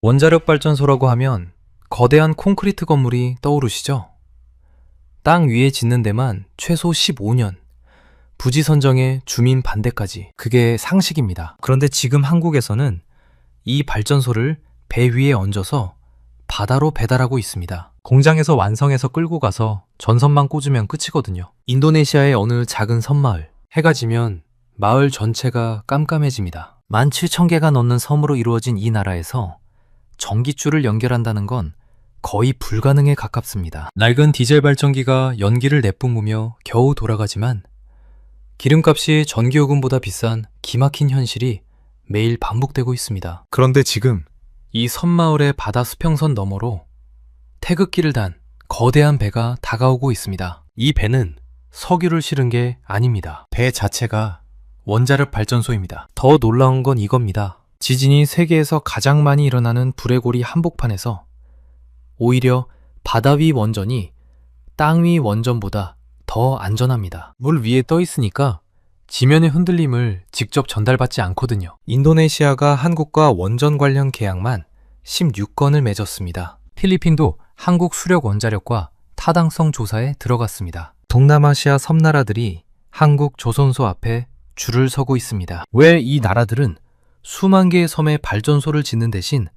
원자력 발전소라고 하면 거대한 콘크리트 건물이 떠오르시죠? 땅 위에 짓는 데만 최소 15년, 부지 선정에 주민 반대까지. 그게 상식입니다. 그런데 지금 한국에서는 이 발전소를 배 위에 얹어서 바다로 배달하고 있습니다. 공장에서 완성해서 끌고 가서 전선만 꽂으면 끝이거든요. 인도네시아의 어느 작은 섬마을. 해가 지면 마을 전체가 깜깜해집니다. 17,000개가 넘는 섬으로 이루어진 이 나라에서 전기줄을 연결한다는 건 거의 불가능에 가깝습니다. 낡은 디젤 발전기가 연기를 내뿜으며 겨우 돌아가지만 기름값이 전기요금보다 비싼 기막힌 현실이 매일 반복되고 있습니다. 그런데 지금 이 섬마을의 바다 수평선 너머로 태극기를 단 거대한 배가 다가오고 있습니다. 이 배는 석유를 실은 게 아닙니다. 배 자체가 원자력 발전소입니다. 더 놀라운 건 이겁니다. 지진이 세계에서 가장 많이 일어나는 브레고리 한복판에서 오히려 바다 위 원전이 땅 위 원전보다 더 안전합니다. 물 위에 떠 있으니까 지면의 흔들림을 직접 전달받지 않거든요. 인도네시아가 한국과 원전 관련 계약만 16건을 맺었습니다. 필리핀도 한국 수력 원자력과 타당성 조사에 들어갔습니다. 동남아시아 섬나라들이 한국 조선소 앞에 줄을 서고 있습니다. 왜 이 나라들은 수만 개의 섬에 발전소를 짓는 대신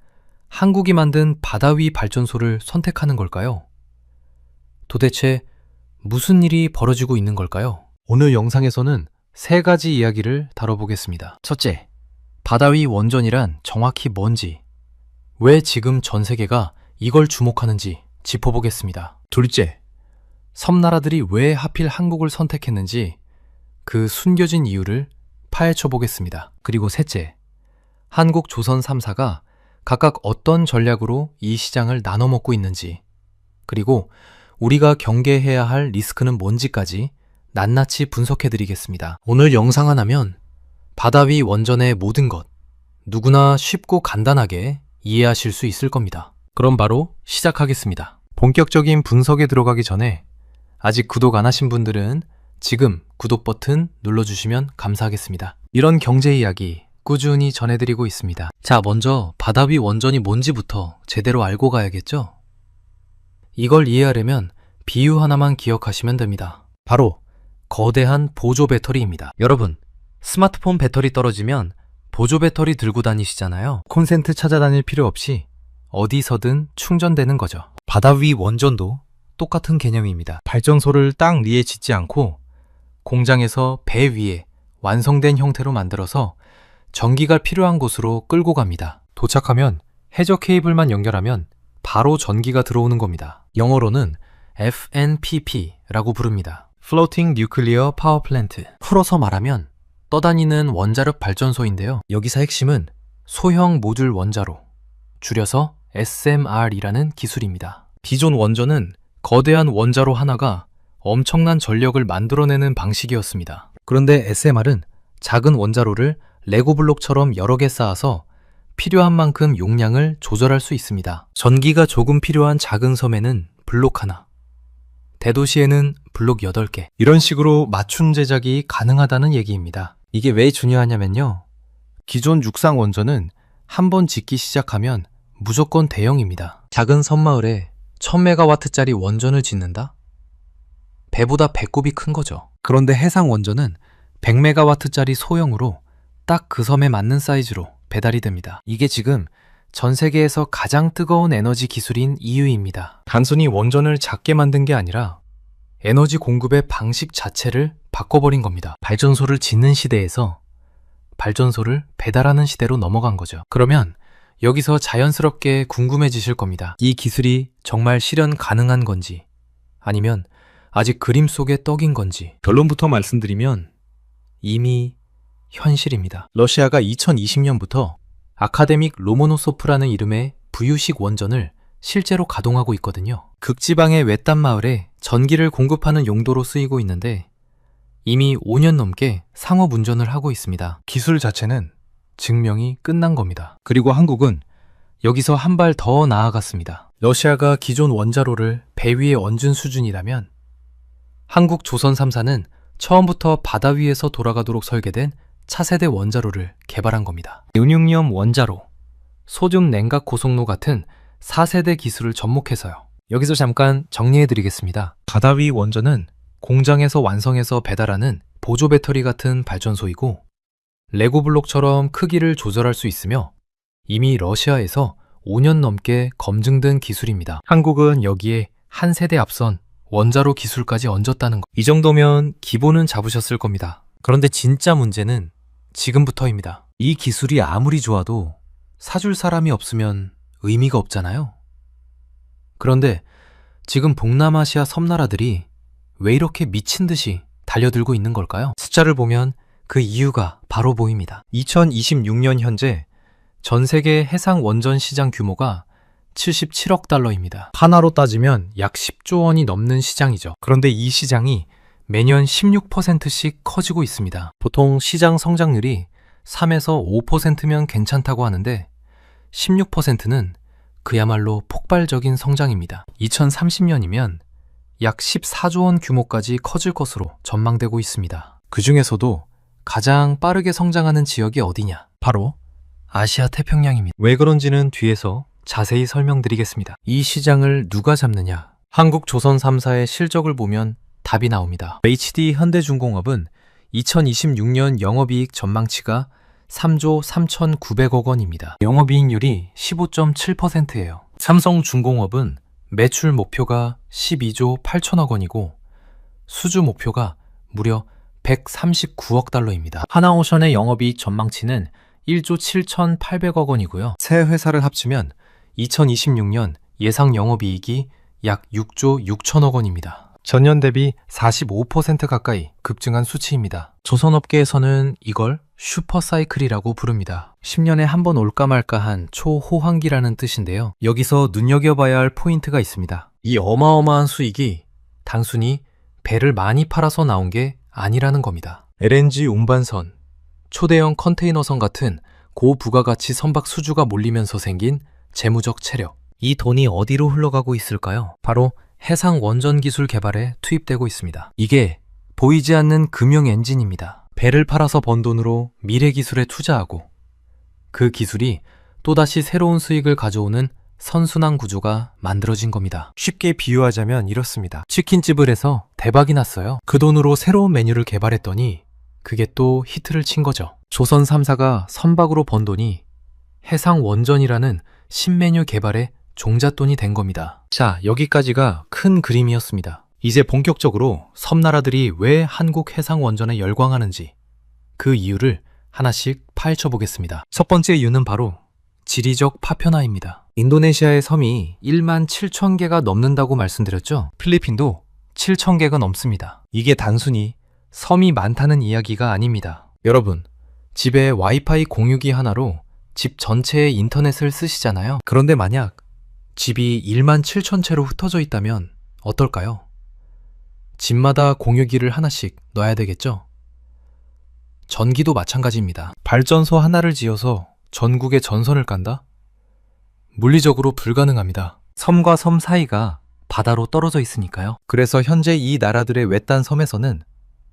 한국이 만든 바다 위 발전소를 선택하는 걸까요? 도대체 무슨 일이 벌어지고 있는 걸까요? 오늘 영상에서는 세 가지 이야기를 다뤄보겠습니다. 첫째, 바다 위 원전이란 정확히 뭔지, 왜 지금 전 세계가 이걸 주목하는지 짚어보겠습니다. 둘째, 섬나라들이 왜 하필 한국을 선택했는지 그 숨겨진 이유를 파헤쳐 보겠습니다. 그리고 셋째, 한국 조선 3사가 각각 어떤 전략으로 이 시장을 나눠 먹고 있는지, 그리고 우리가 경계해야 할 리스크는 뭔지까지 낱낱이 분석해 드리겠습니다. 오늘 영상 하나면 바다 위 원전의 모든 것, 누구나 쉽고 간단하게 이해하실 수 있을 겁니다. 그럼 바로 시작하겠습니다. 본격적인 분석에 들어가기 전에 아직 구독 안 하신 분들은 지금 구독 버튼 눌러주시면 감사하겠습니다. 이런 경제 이야기 꾸준히 전해드리고 있습니다. 자, 먼저 바다 위 원전이 뭔지부터 제대로 알고 가야겠죠? 이걸 이해하려면 비유 하나만 기억하시면 됩니다. 바로 거대한 보조 배터리입니다. 여러분, 스마트폰 배터리 떨어지면 보조 배터리 들고 다니시잖아요. 콘센트 찾아다닐 필요 없이 어디서든 충전되는 거죠. 바다 위 원전도 똑같은 개념입니다. 발전소를 땅 위에 짓지 않고 공장에서 배 위에 완성된 형태로 만들어서 전기가 필요한 곳으로 끌고 갑니다. 도착하면 해저 케이블만 연결하면 바로 전기가 들어오는 겁니다. 영어로는 FNPP라고 부릅니다. Floating Nuclear Power Plant. 풀어서 말하면 떠다니는 원자력 발전소인데요. 여기서 핵심은 소형 모듈 원자로, 줄여서 SMR이라는 기술입니다. 기존 원전은 거대한 원자로 하나가 엄청난 전력을 만들어내는 방식이었습니다. 그런데 SMR은 작은 원자로를 레고 블록처럼 여러 개 쌓아서 필요한 만큼 용량을 조절할 수 있습니다. 전기가 조금 필요한 작은 섬에는 블록 하나, 대도시에는 블록 8개, 이런 식으로 맞춤 제작이 가능하다는 얘기입니다. 이게 왜 중요하냐면요, 기존 육상 원전은 한번 짓기 시작하면 무조건 대형입니다. 작은 섬마을에 1000메가와트짜리 원전을 짓는다? 배보다 배꼽이 큰 거죠. 그런데 해상 원전은 100메가와트짜리 소형으로 딱 그 섬에 맞는 사이즈로 배달이 됩니다. 이게 지금 전 세계에서 가장 뜨거운 에너지 기술인 이유입니다. 단순히 원전을 작게 만든 게 아니라 에너지 공급의 방식 자체를 바꿔버린 겁니다. 발전소를 짓는 시대에서 발전소를 배달하는 시대로 넘어간 거죠. 그러면 여기서 자연스럽게 궁금해지실 겁니다. 이 기술이 정말 실현 가능한 건지, 아니면 아직 그림 속의 떡인 건지. 결론부터 말씀드리면 이미 현실입니다. 러시아가 2020년부터 아카데믹 로모노소프라는 이름의 부유식 원전을 실제로 가동하고 있거든요. 극지방의 외딴 마을에 전기를 공급하는 용도로 쓰이고 있는데 이미 5년 넘게 상업 운전을 하고 있습니다. 기술 자체는 증명이 끝난 겁니다. 그리고 한국은 여기서 한 발 더 나아갔습니다. 러시아가 기존 원자로를 배 위에 얹은 수준이라면 한국 조선 3사는 처음부터 바다 위에서 돌아가도록 설계된 차세대 원자로를 개발한 겁니다. 은육염 원자로, 소듐 냉각 고속로 같은 4세대 기술을 접목해서요. 여기서 잠깐 정리해드리겠습니다. 바다 위 원전은 공장에서 완성해서 배달하는 보조 배터리 같은 발전소이고, 레고 블록처럼 크기를 조절할 수 있으며 이미 러시아에서 5년 넘게 검증된 기술입니다. 한국은 여기에 한 세대 앞선 원자로 기술까지 얹었다는 것. 이 정도면 기본은 잡으셨을 겁니다. 그런데 진짜 문제는 지금부터입니다. 이 기술이 아무리 좋아도 사줄 사람이 없으면 의미가 없잖아요. 그런데 지금 동남아시아 섬나라들이 왜 이렇게 미친 듯이 달려들고 있는 걸까요? 숫자를 보면 그 이유가 바로 보입니다. 2026년 현재 전 세계 해상 원전 시장 규모가 77억 달러입니다. 하나로 따지면 약 10조 원이 넘는 시장이죠. 그런데 이 시장이 매년 16%씩 커지고 있습니다. 보통 시장 성장률이 3에서 5%면 괜찮다고 하는데 16%는 그야말로 폭발적인 성장입니다. 2030년이면 약 14조 원 규모까지 커질 것으로 전망되고 있습니다. 그 중에서도 가장 빠르게 성장하는 지역이 어디냐? 바로 아시아 태평양입니다. 왜 그런지는 뒤에서 자세히 설명드리겠습니다. 이 시장을 누가 잡느냐? 한국 조선 3사의 실적을 보면 답이 나옵니다. HD 현대중공업은 2026년 영업이익 전망치가 3조 3,900억 원입니다. 영업이익률이 15.7%예요. 삼성중공업은 매출 목표가 12조 8천억 원이고 수주 목표가 무려 139억 달러입니다. 하나오션의 영업이익 전망치는 1조 7,800억 원이고요. 세 회사를 합치면 2026년 예상 영업이익이 약 6조 6천억 원입니다. 전년 대비 45% 가까이 급증한 수치입니다. 조선업계에서는 이걸 슈퍼사이클이라고 부릅니다. 10년에 한 번 올까 말까한 초호황기라는 뜻인데요. 여기서 눈여겨봐야 할 포인트가 있습니다. 이 어마어마한 수익이 단순히 배를 많이 팔아서 나온 게 아니라는 겁니다. LNG 운반선, 초대형 컨테이너선 같은 고부가가치 선박 수주가 몰리면서 생긴 재무적 체력. 이 돈이 어디로 흘러가고 있을까요? 바로 해상 원전 기술 개발에 투입되고 있습니다. 이게 보이지 않는 금융 엔진입니다. 배를 팔아서 번 돈으로 미래 기술에 투자하고 그 기술이 또다시 새로운 수익을 가져오는 선순환 구조가 만들어진 겁니다. 쉽게 비유하자면 이렇습니다. 치킨집을 해서 대박이 났어요. 그 돈으로 새로운 메뉴를 개발했더니 그게 또 히트를 친 거죠. 조선 3사가 선박으로 번 돈이 해상 원전이라는 신메뉴 개발에 종잣돈이 된 겁니다. 자, 여기까지가 큰 그림이었습니다. 이제 본격적으로 섬나라들이 왜 한국 해상 원전에 열광하는지 그 이유를 하나씩 파헤쳐 보겠습니다. 첫 번째 이유는 바로 지리적 파편화입니다. 인도네시아의 섬이 1만 7천 개가 넘는다고 말씀드렸죠? 필리핀도 7천 개가 넘습니다. 이게 단순히 섬이 많다는 이야기가 아닙니다. 여러분, 집에 와이파이 공유기 하나로 집 전체의 인터넷을 쓰시잖아요. 그런데 만약 집이 1만 7천 채로 흩어져 있다면 어떨까요? 집마다 공유기를 하나씩 놔야 되겠죠? 전기도 마찬가지입니다. 발전소 하나를 지어서 전국에 전선을 깐다? 물리적으로 불가능합니다. 섬과 섬 사이가 바다로 떨어져 있으니까요. 그래서 현재 이 나라들의 외딴 섬에서는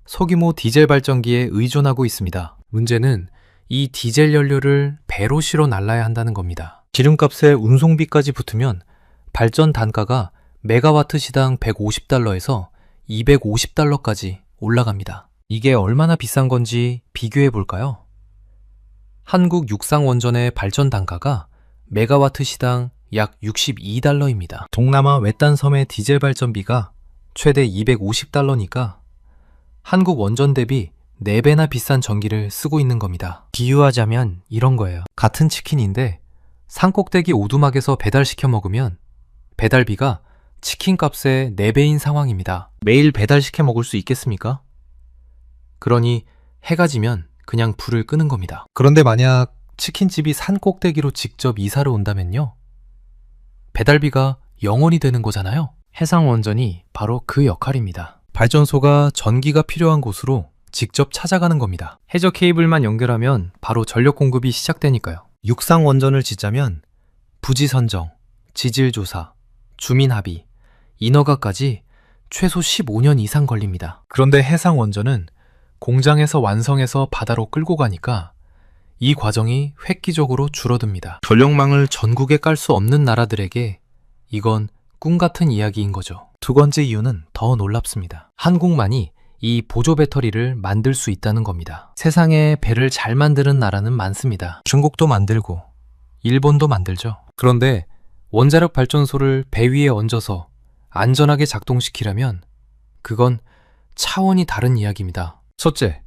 소규모 디젤 발전기에 의존하고 있습니다. 문제는 이 디젤 연료를 배로 실어 날라야 한다는 겁니다. 기름값에 운송비까지 붙으면 발전 단가가 메가와트 시당 150달러에서 250달러까지 올라갑니다. 이게 얼마나 비싼 건지 비교해 볼까요? 한국 육상원전의 발전 단가가 메가와트 시당 약 62달러입니다. 동남아 외딴 섬의 디젤 발전비가 최대 250달러니까 한국 원전 대비 4배나 비싼 전기를 쓰고 있는 겁니다. 비유하자면 이런 거예요. 같은 치킨인데 산꼭대기 오두막에서 배달시켜 먹으면 배달비가 치킨 값의 4배인 상황입니다. 매일 배달시켜 먹을 수 있겠습니까? 그러니 해가 지면 그냥 불을 끄는 겁니다. 그런데 만약 치킨집이 산꼭대기로 직접 이사를 온다면요? 배달비가 0원이 되는 거잖아요. 해상원전이 바로 그 역할입니다. 발전소가 전기가 필요한 곳으로 직접 찾아가는 겁니다. 해저 케이블만 연결하면 바로 전력 공급이 시작되니까요. 육상원전을 짓자면 부지 선정, 지질 조사, 주민 합의, 인허가까지 최소 15년 이상 걸립니다. 그런데 해상원전은 공장에서 완성해서 바다로 끌고 가니까 이 과정이 획기적으로 줄어듭니다. 전력망을 전국에 깔 수 없는 나라들에게 이건 꿈 같은 이야기인 거죠. 두 번째 이유는 더 놀랍습니다. 한국만이 이 보조 배터리를 만들 수 있다는 겁니다. 세상에 배를 잘 만드는 나라는 많습니다. 중국도 만들고 일본도 만들죠. 그런데 원자력 발전소를 배 위에 얹어서 안전하게 작동시키려면 그건 차원이 다른 이야기입니다. 첫째,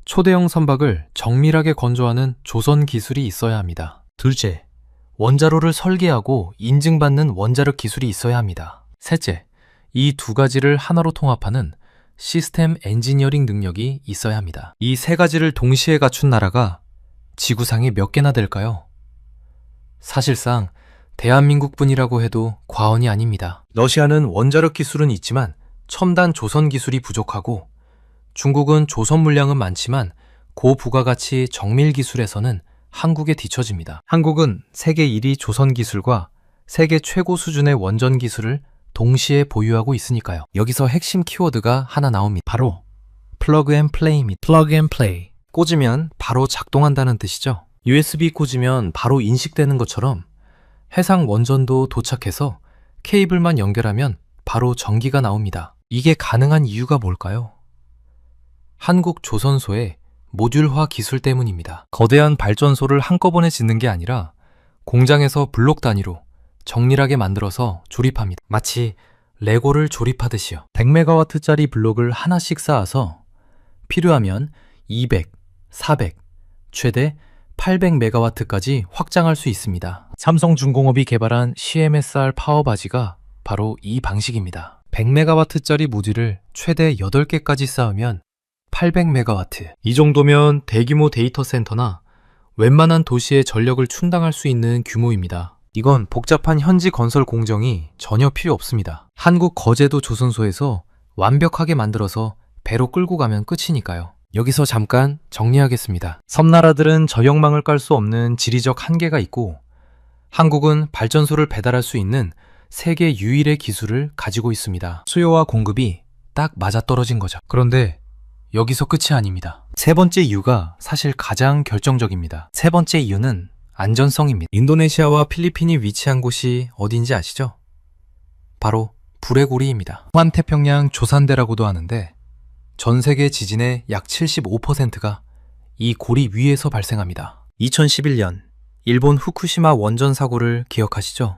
초대형 선박을 정밀하게 건조하는 조선 기술이 있어야 합니다. 둘째, 원자로를 설계하고 인증받는 원자력 기술이 있어야 합니다. 셋째, 이 두 가지를 하나로 통합하는 시스템 엔지니어링 능력이 있어야 합니다. 이 세 가지를 동시에 갖춘 나라가 지구상에 몇 개나 될까요? 사실상 대한민국뿐이라고 해도 과언이 아닙니다. 러시아는 원자력 기술은 있지만 첨단 조선 기술이 부족하고, 중국은 조선 물량은 많지만 고부가가치 정밀 기술에서는 한국에 뒤처집니다. 한국은 세계 1위 조선 기술과 세계 최고 수준의 원전 기술을 동시에 보유하고 있으니까요. 여기서 핵심 키워드가 하나 나옵니다. 바로 플러그 앤 플레이입니다. 플러그 앤 플레이. 꽂으면 바로 작동한다는 뜻이죠. USB 꽂으면 바로 인식되는 것처럼 해상 원전도 도착해서 케이블만 연결하면 바로 전기가 나옵니다. 이게 가능한 이유가 뭘까요? 한국 조선소의 모듈화 기술 때문입니다. 거대한 발전소를 한꺼번에 짓는 게 아니라 공장에서 블록 단위로 정밀하게 만들어서 조립합니다. 마치 레고를 조립하듯이요. 100메가와트짜리 블록을 하나씩 쌓아서 필요하면 200, 400, 최대 800메가와트까지 확장할 수 있습니다. 삼성중공업이 개발한 CMSR 파워바지가 바로 이 방식입니다. 100메가와트짜리 모듈을 최대 8개까지 쌓으면 800메가와트. 이 정도면 대규모 데이터 센터나 웬만한 도시의 전력을 충당할 수 있는 규모입니다. 이건 복잡한 현지 건설 공정이 전혀 필요 없습니다. 한국 거제도 조선소에서 완벽하게 만들어서 배로 끌고 가면 끝이니까요. 여기서 잠깐 정리하겠습니다. 섬나라들은 전력망을 깔 수 없는 지리적 한계가 있고, 한국은 발전소를 배달할 수 있는 세계 유일의 기술을 가지고 있습니다. 수요와 공급이 딱 맞아떨어진 거죠. 그런데 여기서 끝이 아닙니다. 세 번째 이유가 사실 가장 결정적입니다. 세 번째 이유는 안전성입니다. 인도네시아와 필리핀이 위치한 곳이 어딘지 아시죠? 바로 불의 고리입니다. 환태평양 조산대라고도 하는데 전 세계 지진의 약 75%가 이 고리 위에서 발생합니다. 2011년 일본 후쿠시마 원전 사고를 기억하시죠?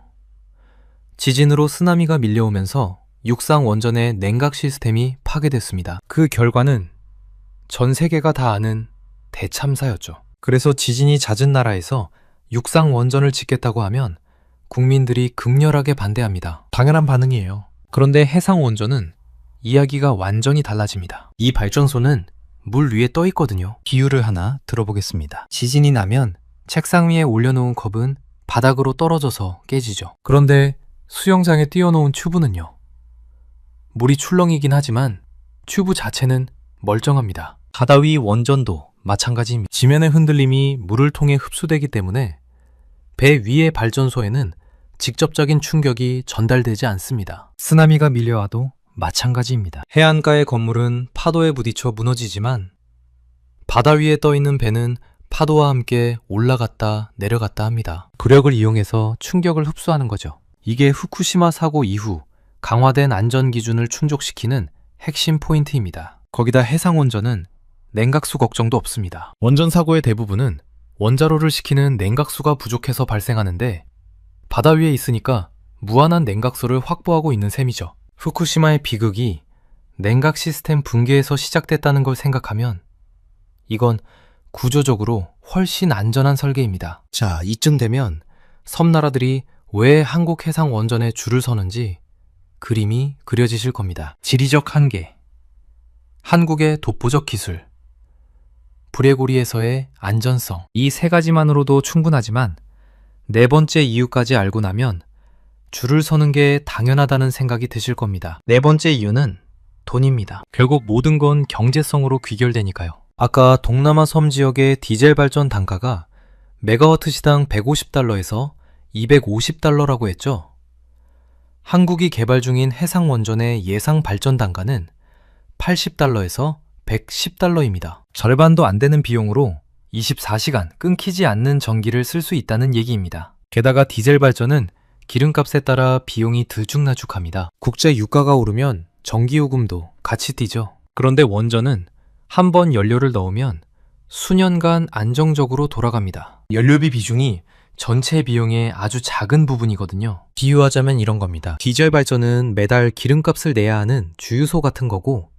지진으로 쓰나미가 밀려오면서 육상 원전의 냉각 시스템이 파괴됐습니다. 그 결과는 전 세계가 다 아는 대참사였죠. 그래서 지진이 잦은 나라에서 육상 원전을 짓겠다고 하면 국민들이 극렬하게 반대합니다. 당연한 반응이에요. 그런데 해상 원전은 이야기가 완전히 달라집니다. 이 발전소는 물 위에 떠 있거든요. 비유를 하나 들어보겠습니다. 지진이 나면 책상 위에 올려놓은 컵은 바닥으로 떨어져서 깨지죠. 그런데 수영장에 띄워놓은 튜브는요. 물이 출렁이긴 하지만 튜브 자체는 멀쩡합니다. 바다 위 원전도 마찬가지입니다. 지면의 흔들림이 물을 통해 흡수되기 때문에 배 위의 발전소에는 직접적인 충격이 전달되지 않습니다. 쓰나미가 밀려와도 마찬가지입니다. 해안가의 건물은 파도에 부딪혀 무너지지만 바다 위에 떠 있는 배는 파도와 함께 올라갔다 내려갔다 합니다. 구력을 이용해서 충격을 흡수하는 거죠. 이게 후쿠시마 사고 이후 강화된 안전 기준을 충족시키는 핵심 포인트입니다. 거기다 해상원전은 냉각수 걱정도 없습니다. 원전 사고의 대부분은 원자로를 식히는 냉각수가 부족해서 발생하는데 바다 위에 있으니까 무한한 냉각수를 확보하고 있는 셈이죠. 후쿠시마의 비극이 냉각 시스템 붕괴에서 시작됐다는 걸 생각하면 이건 구조적으로 훨씬 안전한 설계입니다. 자, 이쯤 되면 섬나라들이 왜 한국 해상 원전에 줄을 서는지 그림이 그려지실 겁니다. 지리적 한계, 한국의 독보적 기술, 불의 고리에서의 안전성, 이 세 가지만으로도 충분하지만 네 번째 이유까지 알고 나면 줄을 서는 게 당연하다는 생각이 드실 겁니다. 네 번째 이유는 돈입니다. 결국 모든 건 경제성으로 귀결되니까요. 아까 동남아 섬 지역의 디젤 발전 단가가 메가와트 시당 150달러에서 250달러라고 했죠. 한국이 개발 중인 해상 원전의 예상 발전 단가는 80달러에서 110달러입니다. 절반도 안 되는 비용으로 24시간 끊기지 않는 전기를 쓸 수 있다는 얘기입니다. 게다가 디젤 발전은 기름값에 따라 비용이 들쭉날쭉합니다. 국제 유가가 오르면 전기요금도 같이 뛰죠. 그런데 원전은 한 번 연료를 넣으면 수년간 안정적으로 돌아갑니다. 연료비 비중이 전체 비용의 아주 작은 부분이거든요. 비유하자면 이런 겁니다. 디젤 발전은 매달 기름값을 내야 하는 주유소 같은 거고,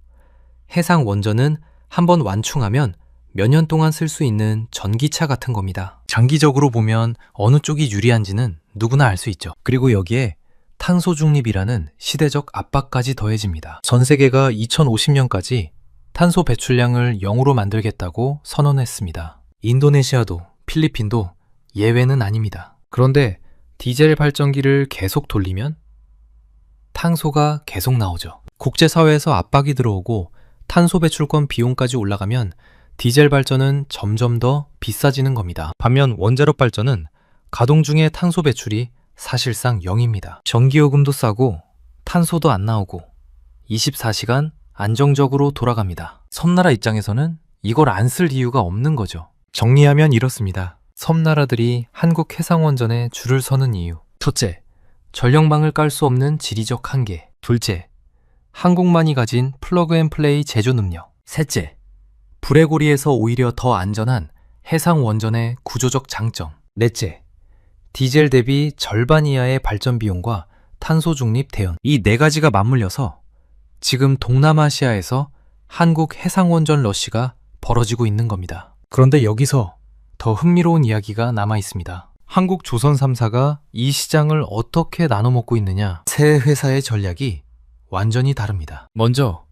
해상 원전은 한번 완충하면 몇 년 동안 쓸 수 있는 전기차 같은 겁니다. 장기적으로 보면 어느 쪽이 유리한지는 누구나 알 수 있죠. 그리고 여기에 탄소 중립이라는 시대적 압박까지 더해집니다. 전 세계가 2050년까지 탄소 배출량을 0으로 만들겠다고 선언했습니다. 인도네시아도 필리핀도 예외는 아닙니다. 그런데 디젤 발전기를 계속 돌리면 탄소가 계속 나오죠. 국제사회에서 압박이 들어오고 탄소 배출권 비용까지 올라가면 디젤 발전은 점점 더 비싸지는 겁니다. 반면 원자력 발전은 가동 중에 탄소 배출이 사실상 0입니다. 전기요금도 싸고 탄소도 안 나오고 24시간 안정적으로 돌아갑니다. 섬나라 입장에서는 이걸 안 쓸 이유가 없는 거죠. 정리하면 이렇습니다. 섬나라들이 한국 해상원전에 줄을 서는 이유. 첫째, 전력망을 깔 수 없는 지리적 한계. 둘째, 한국만이 가진 플러그앤플레이 제조 능력. 셋째, 불의 고리에서 오히려 더 안전한 해상원전의 구조적 장점. 넷째, 디젤 대비 절반 이하의 발전 비용과 탄소 중립 대응. 이 네 가지가 맞물려서 지금 동남아시아에서 한국 해상원전 러시가 벌어지고 있는 겁니다. 그런데 여기서 더 흥미로운 이야기가 남아 있습니다. 한국 조선 3사가 이 시장을 어떻게 나눠 먹고 있느냐? 세 회사의 전략이 완전히 다릅니다. 먼저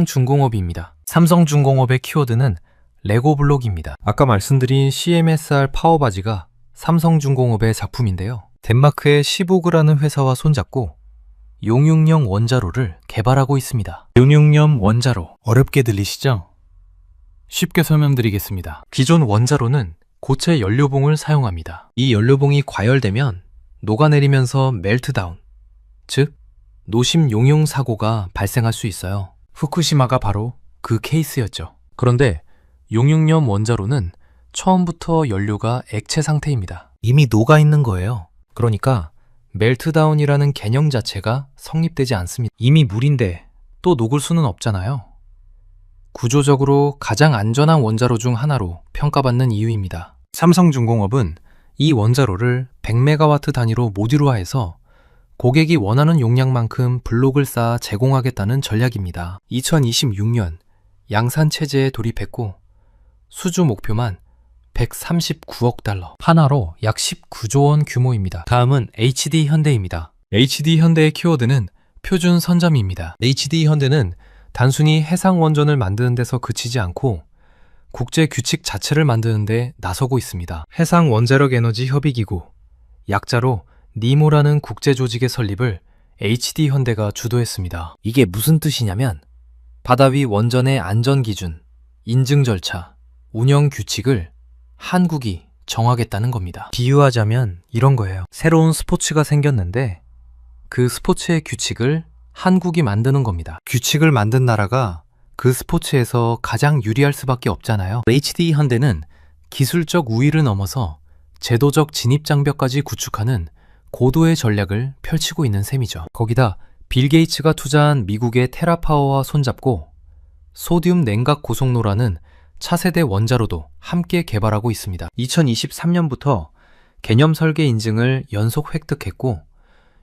삼성중공업입니다. 삼성중공업의 키워드는 레고블록입니다. 아까 말씀드린 CMSR 파워바지가 삼성중공업의 작품인데요. 덴마크의 시보그라는 회사와 손잡고 용융염 원자로를 개발하고 있습니다. 용융염 원자로, 어렵게 들리시죠? 쉽게 설명드리겠습니다. 기존 원자로는 고체 연료봉을 사용합니다. 이 연료봉이 과열되면 녹아내리면서 멜트다운, 즉 노심 용융 사고가 발생할 수 있어요. 후쿠시마가 바로 그 케이스였죠. 그런데 용융염 원자로는 처음부터 연료가 액체 상태입니다. 이미 녹아있는 거예요. 그러니까 멜트다운이라는 개념 자체가 성립되지 않습니다. 이미 물인데 또 녹을 수는 없잖아요. 구조적으로 가장 안전한 원자로 중 하나로 평가받는 이유입니다. 삼성중공업은 이 원자로를 100메가와트 단위로 모듈화해서 고객이 원하는 용량만큼 블록을 쌓아 제공하겠다는 전략입니다. 2026년 양산 체제에 돌입했고 수주 목표만 139억 달러, 하나로 약 19조 원 규모입니다. 다음은 HD 현대입니다. HD 현대의 키워드는 표준 선점입니다. HD 현대는 단순히 해상 원전을 만드는 데서 그치지 않고 국제 규칙 자체를 만드는 데 나서고 있습니다. 해상 원자력 에너지 협의기구, 약자로 니모라는 국제 조직의 설립을 HD 현대가 주도했습니다. 이게 무슨 뜻이냐면 바다 위 원전의 안전 기준, 인증 절차, 운영 규칙을 한국이 정하겠다는 겁니다. 비유하자면 이런 거예요. 새로운 스포츠가 생겼는데 그 스포츠의 규칙을 한국이 만드는 겁니다. 규칙을 만든 나라가 그 스포츠에서 가장 유리할 수밖에 없잖아요. HD 현대는 기술적 우위를 넘어서 제도적 진입장벽까지 구축하는 고도의 전략을 펼치고 있는 셈이죠. 거기다 빌 게이츠가 투자한 미국의 테라파워와 손잡고 소듐 냉각 고속로라는 차세대 원자로도 함께 개발하고 있습니다. 2023년부터 개념 설계 인증을 연속 획득했고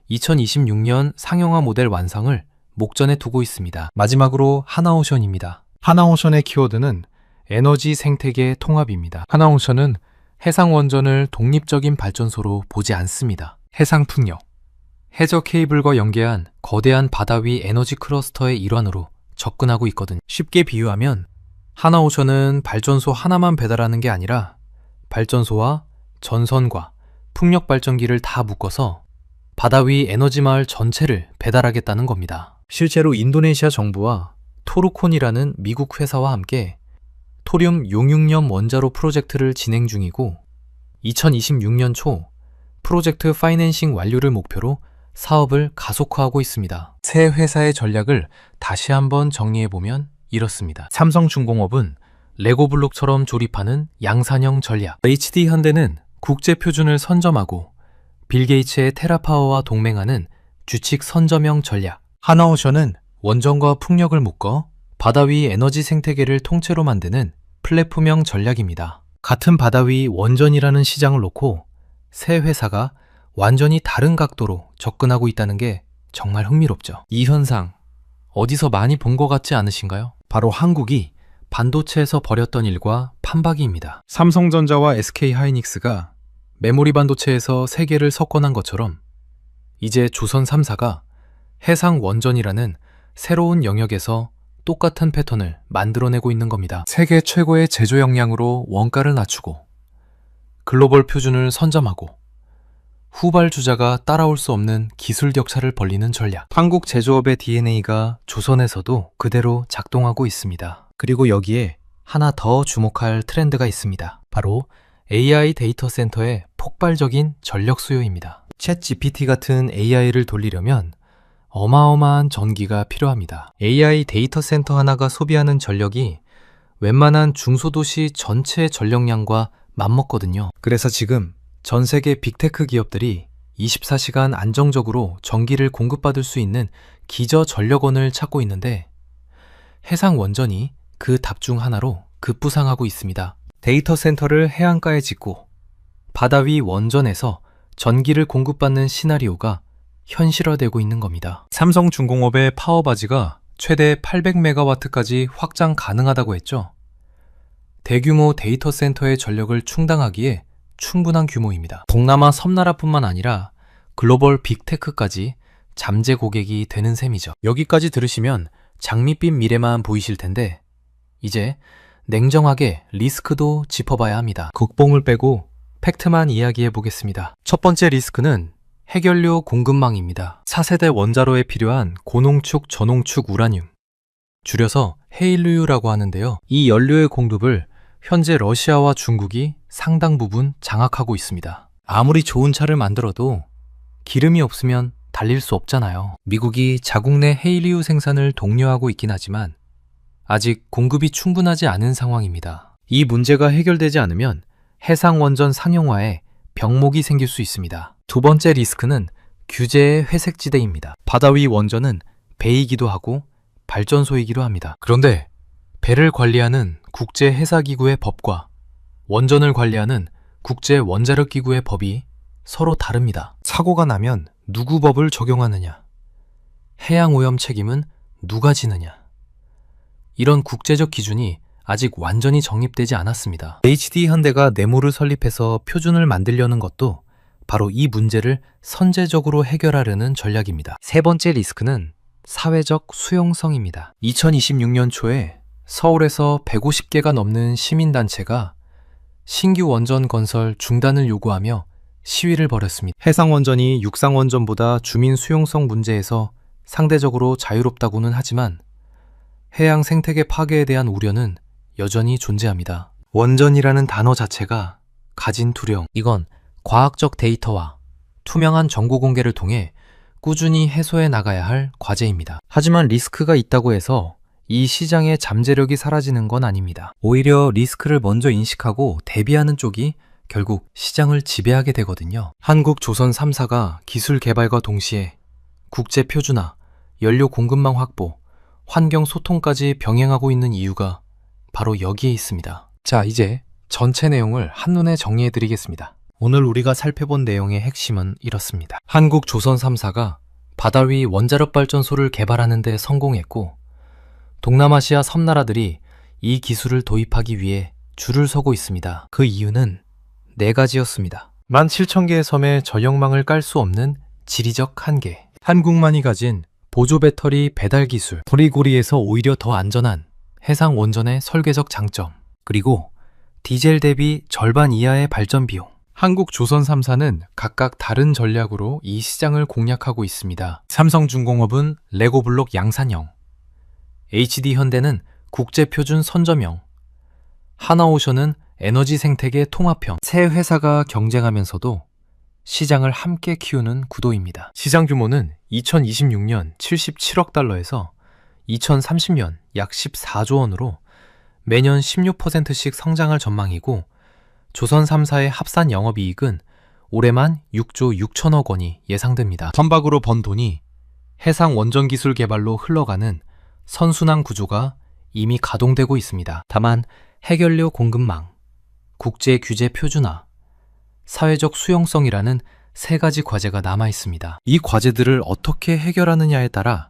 2026년 상용화 모델 완성을 목전에 두고 있습니다. 마지막으로 하나오션입니다. 하나오션의 키워드는 에너지 생태계 통합입니다. 하나오션은 해상 원전을 독립적인 발전소로 보지 않습니다. 해상 풍력, 해저 케이블과 연계한 거대한 바다 위 에너지 클러스터의 일환으로 접근하고 있거든요. 쉽게 비유하면 하나오션은 발전소 하나만 배달하는 게 아니라 발전소와 전선과 풍력 발전기를 다 묶어서 바다 위 에너지 마을 전체를 배달하겠다는 겁니다. 실제로 인도네시아 정부와 토르콘이라는 미국 회사와 함께 토륨 용융염 원자로 프로젝트를 진행 중이고 2026년 초 프로젝트 파이낸싱 완료를 목표로 사업을 가속화하고 있습니다. 세 회사의 전략을 다시 한번 정리해보면 이렇습니다. 삼성중공업은 레고블록처럼 조립하는 양산형 전략. HD 현대는 국제 표준을 선점하고 빌 게이츠의 테라파워와 동맹하는 규칙 선점형 전략. 하나오션은 원전과 풍력을 묶어 바다 위 에너지 생태계를 통째로 만드는 플랫폼형 전략입니다. 같은 바다 위 원전이라는 시장을 놓고 세 회사가 완전히 다른 각도로 접근하고 있다는 게 정말 흥미롭죠. 이 현상 어디서 많이 본 것 같지 않으신가요? 바로 한국이 반도체에서 벌였던 일과 판박이입니다. 삼성전자와 SK하이닉스가 메모리 반도체에서 세계를 석권한 것처럼 이제 조선 3사가 해상 원전이라는 새로운 영역에서 똑같은 패턴을 만들어내고 있는 겁니다. 세계 최고의 제조 역량으로 원가를 낮추고 글로벌 표준을 선점하고 후발주자가 따라올 수 없는 기술 격차를 벌리는 전략. 한국 제조업의 DNA가 조선에서도 그대로 작동하고 있습니다. 그리고 여기에 하나 더 주목할 트렌드가 있습니다. 바로 AI 데이터 센터의 폭발적인 전력 수요입니다. 챗 GPT 같은 AI를 돌리려면 어마어마한 전기가 필요합니다. AI 데이터 센터 하나가 소비하는 전력이 웬만한 중소도시 전체 전력량과 맞먹거든요. 그래서 지금 전 세계 빅테크 기업들이 24시간 안정적으로 전기를 공급받을 수 있는 기저 전력원을 찾고 있는데 해상 원전이 그 답 중 하나로 급부상하고 있습니다. 데이터 센터를 해안가에 짓고 바다 위 원전에서 전기를 공급받는 시나리오가 현실화되고 있는 겁니다. 삼성중공업의 파워바지가 최대 800메가와트까지 확장 가능하다고 했죠. 대규모 데이터 센터의 전력을 충당하기에 충분한 규모입니다. 동남아 섬나라뿐만 아니라 글로벌 빅테크까지 잠재 고객이 되는 셈이죠. 여기까지 들으시면 장밋빛 미래만 보이실 텐데 이제 냉정하게 리스크도 짚어봐야 합니다. 국뽕을 빼고 팩트만 이야기해 보겠습니다. 첫 번째 리스크는 해결료 공급망입니다. 4세대 원자로에 필요한 고농축, 저농축 우라늄, 줄여서 헤일류라고 하는데요. 이 연료의 공급을 현재 러시아와 중국이 상당 부분 장악하고 있습니다. 아무리 좋은 차를 만들어도 기름이 없으면 달릴 수 없잖아요. 미국이 자국 내 헤일류 생산을 독려하고 있긴 하지만 아직 공급이 충분하지 않은 상황입니다. 이 문제가 해결되지 않으면 해상 원전 상용화에 병목이 생길 수 있습니다. 두 번째 리스크는 규제의 회색지대입니다. 바다 위 원전은 배이기도 하고 발전소이기도 합니다. 그런데 배를 관리하는 국제해사기구의 법과 원전을 관리하는 국제원자력기구의 법이 서로 다릅니다. 사고가 나면 누구 법을 적용하느냐? 해양오염 책임은 누가 지느냐? 이런 국제적 기준이 아직 완전히 정립되지 않았습니다. HD 현대가 네모를 설립해서 표준을 만들려는 것도 바로 이 문제를 선제적으로 해결하려는 전략입니다. 세 번째 리스크는 사회적 수용성입니다. 2026년 초에 서울에서 150개가 넘는 시민단체가 신규 원전 건설 중단을 요구하며 시위를 벌였습니다. 해상원전이 육상원전보다 주민 수용성 문제에서 상대적으로 자유롭다고는 하지만 해양 생태계 파괴에 대한 우려는 여전히 존재합니다. 원전이라는 단어 자체가 가진 두려움, 이건 과학적 데이터와 투명한 정보 공개를 통해 꾸준히 해소해 나가야 할 과제입니다. 하지만 리스크가 있다고 해서 이 시장의 잠재력이 사라지는 건 아닙니다. 오히려 리스크를 먼저 인식하고 대비하는 쪽이 결국 시장을 지배하게 되거든요. 한국 조선 3사가 기술 개발과 동시에 국제 표준화, 연료 공급망 확보, 환경 소통까지 병행하고 있는 이유가 바로 여기에 있습니다. 자, 이제 전체 내용을 한눈에 정리해 드리겠습니다. 오늘 우리가 살펴본 내용의 핵심은 이렇습니다. 한국 조선 3사가 바다 위 원자력 발전소를 개발하는 데 성공했고 동남아시아 섬나라들이 이 기술을 도입하기 위해 줄을 서고 있습니다. 그 이유는 4가지였습니다. 17,000개의 섬에 전력망을 깔 수 없는 지리적 한계, 한국만이 가진 보조 배터리 배달 기술, 고리고리에서 오히려 더 안전한 해상 원전의 설계적 장점, 그리고 디젤 대비 절반 이하의 발전 비용. 한국 조선 3사는 각각 다른 전략으로 이 시장을 공략하고 있습니다. 삼성중공업은 레고블록 양산형, HD 현대는 국제표준 선점형, 하나오션은 에너지 생태계 통합형. 세 회사가 경쟁하면서도 시장을 함께 키우는 구도입니다. 시장 규모는 2026년 77억 달러에서 2030년 약 14조 원으로 매년 16%씩 성장할 전망이고 조선 3사의 합산 영업이익은 올해만 6조 6천억 원이 예상됩니다. 선박으로 번 돈이 해상 원전 기술 개발로 흘러가는 선순환 구조가 이미 가동되고 있습니다. 다만 해결료 공급망, 국제 규제 표준화, 사회적 수용성이라는 세 가지 과제가 남아 있습니다. 이 과제들을 어떻게 해결하느냐에 따라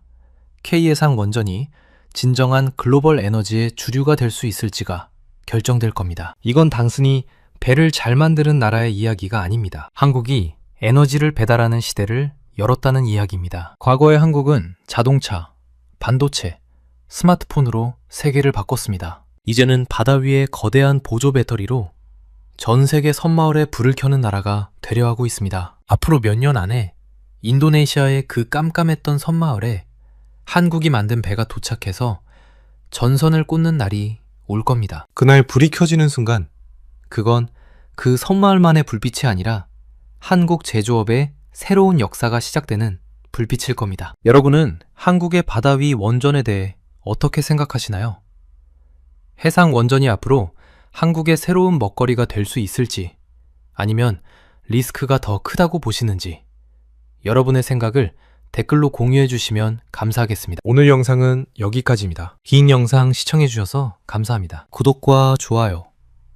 K해상 원전이 진정한 글로벌 에너지의 주류가 될 수 있을지가 결정될 겁니다. 이건 단순히 배를 잘 만드는 나라의 이야기가 아닙니다. 한국이 에너지를 배달하는 시대를 열었다는 이야기입니다. 과거의 한국은 자동차, 반도체, 스마트폰으로 세계를 바꿨습니다. 이제는 바다 위의 거대한 보조 배터리로 전 세계 섬마을에 불을 켜는 나라가 되려 하고 있습니다. 앞으로 몇 년 안에 인도네시아의 그 깜깜했던 섬마을에 한국이 만든 배가 도착해서 전선을 꽂는 날이 올 겁니다. 그날 불이 켜지는 순간 그건 그 섬마을만의 불빛이 아니라 한국 제조업의 새로운 역사가 시작되는 불빛일 겁니다. 여러분은 한국의 바다 위 원전에 대해 어떻게 생각하시나요? 해상 원전이 앞으로 한국의 새로운 먹거리가 될 수 있을지 아니면 리스크가 더 크다고 보시는지 여러분의 생각을 댓글로 공유해 주시면 감사하겠습니다. 오늘 영상은 여기까지입니다. 긴 영상 시청해 주셔서 감사합니다. 구독과 좋아요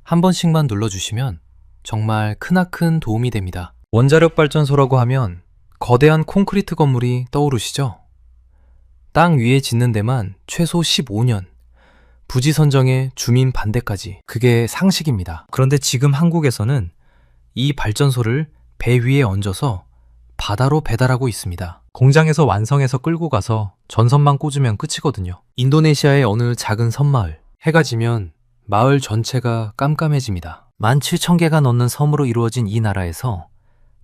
한 번씩만 눌러주시면 정말 크나큰 도움이 됩니다. 원자력 발전소라고 하면 거대한 콘크리트 건물이 떠오르시죠? 땅 위에 짓는 데만 최소 15년, 부지 선정에 주민 반대까지 그게 상식입니다. 그런데 지금 한국에서는 이 발전소를 배 위에 얹어서 바다로 배달하고 있습니다. 공장에서 완성해서 끌고 가서 전선만 꽂으면 끝이거든요. 인도네시아의 어느 작은 섬마을, 해가 지면 마을 전체가 깜깜해집니다. 17,000개가 넘는 섬으로 이루어진 이 나라에서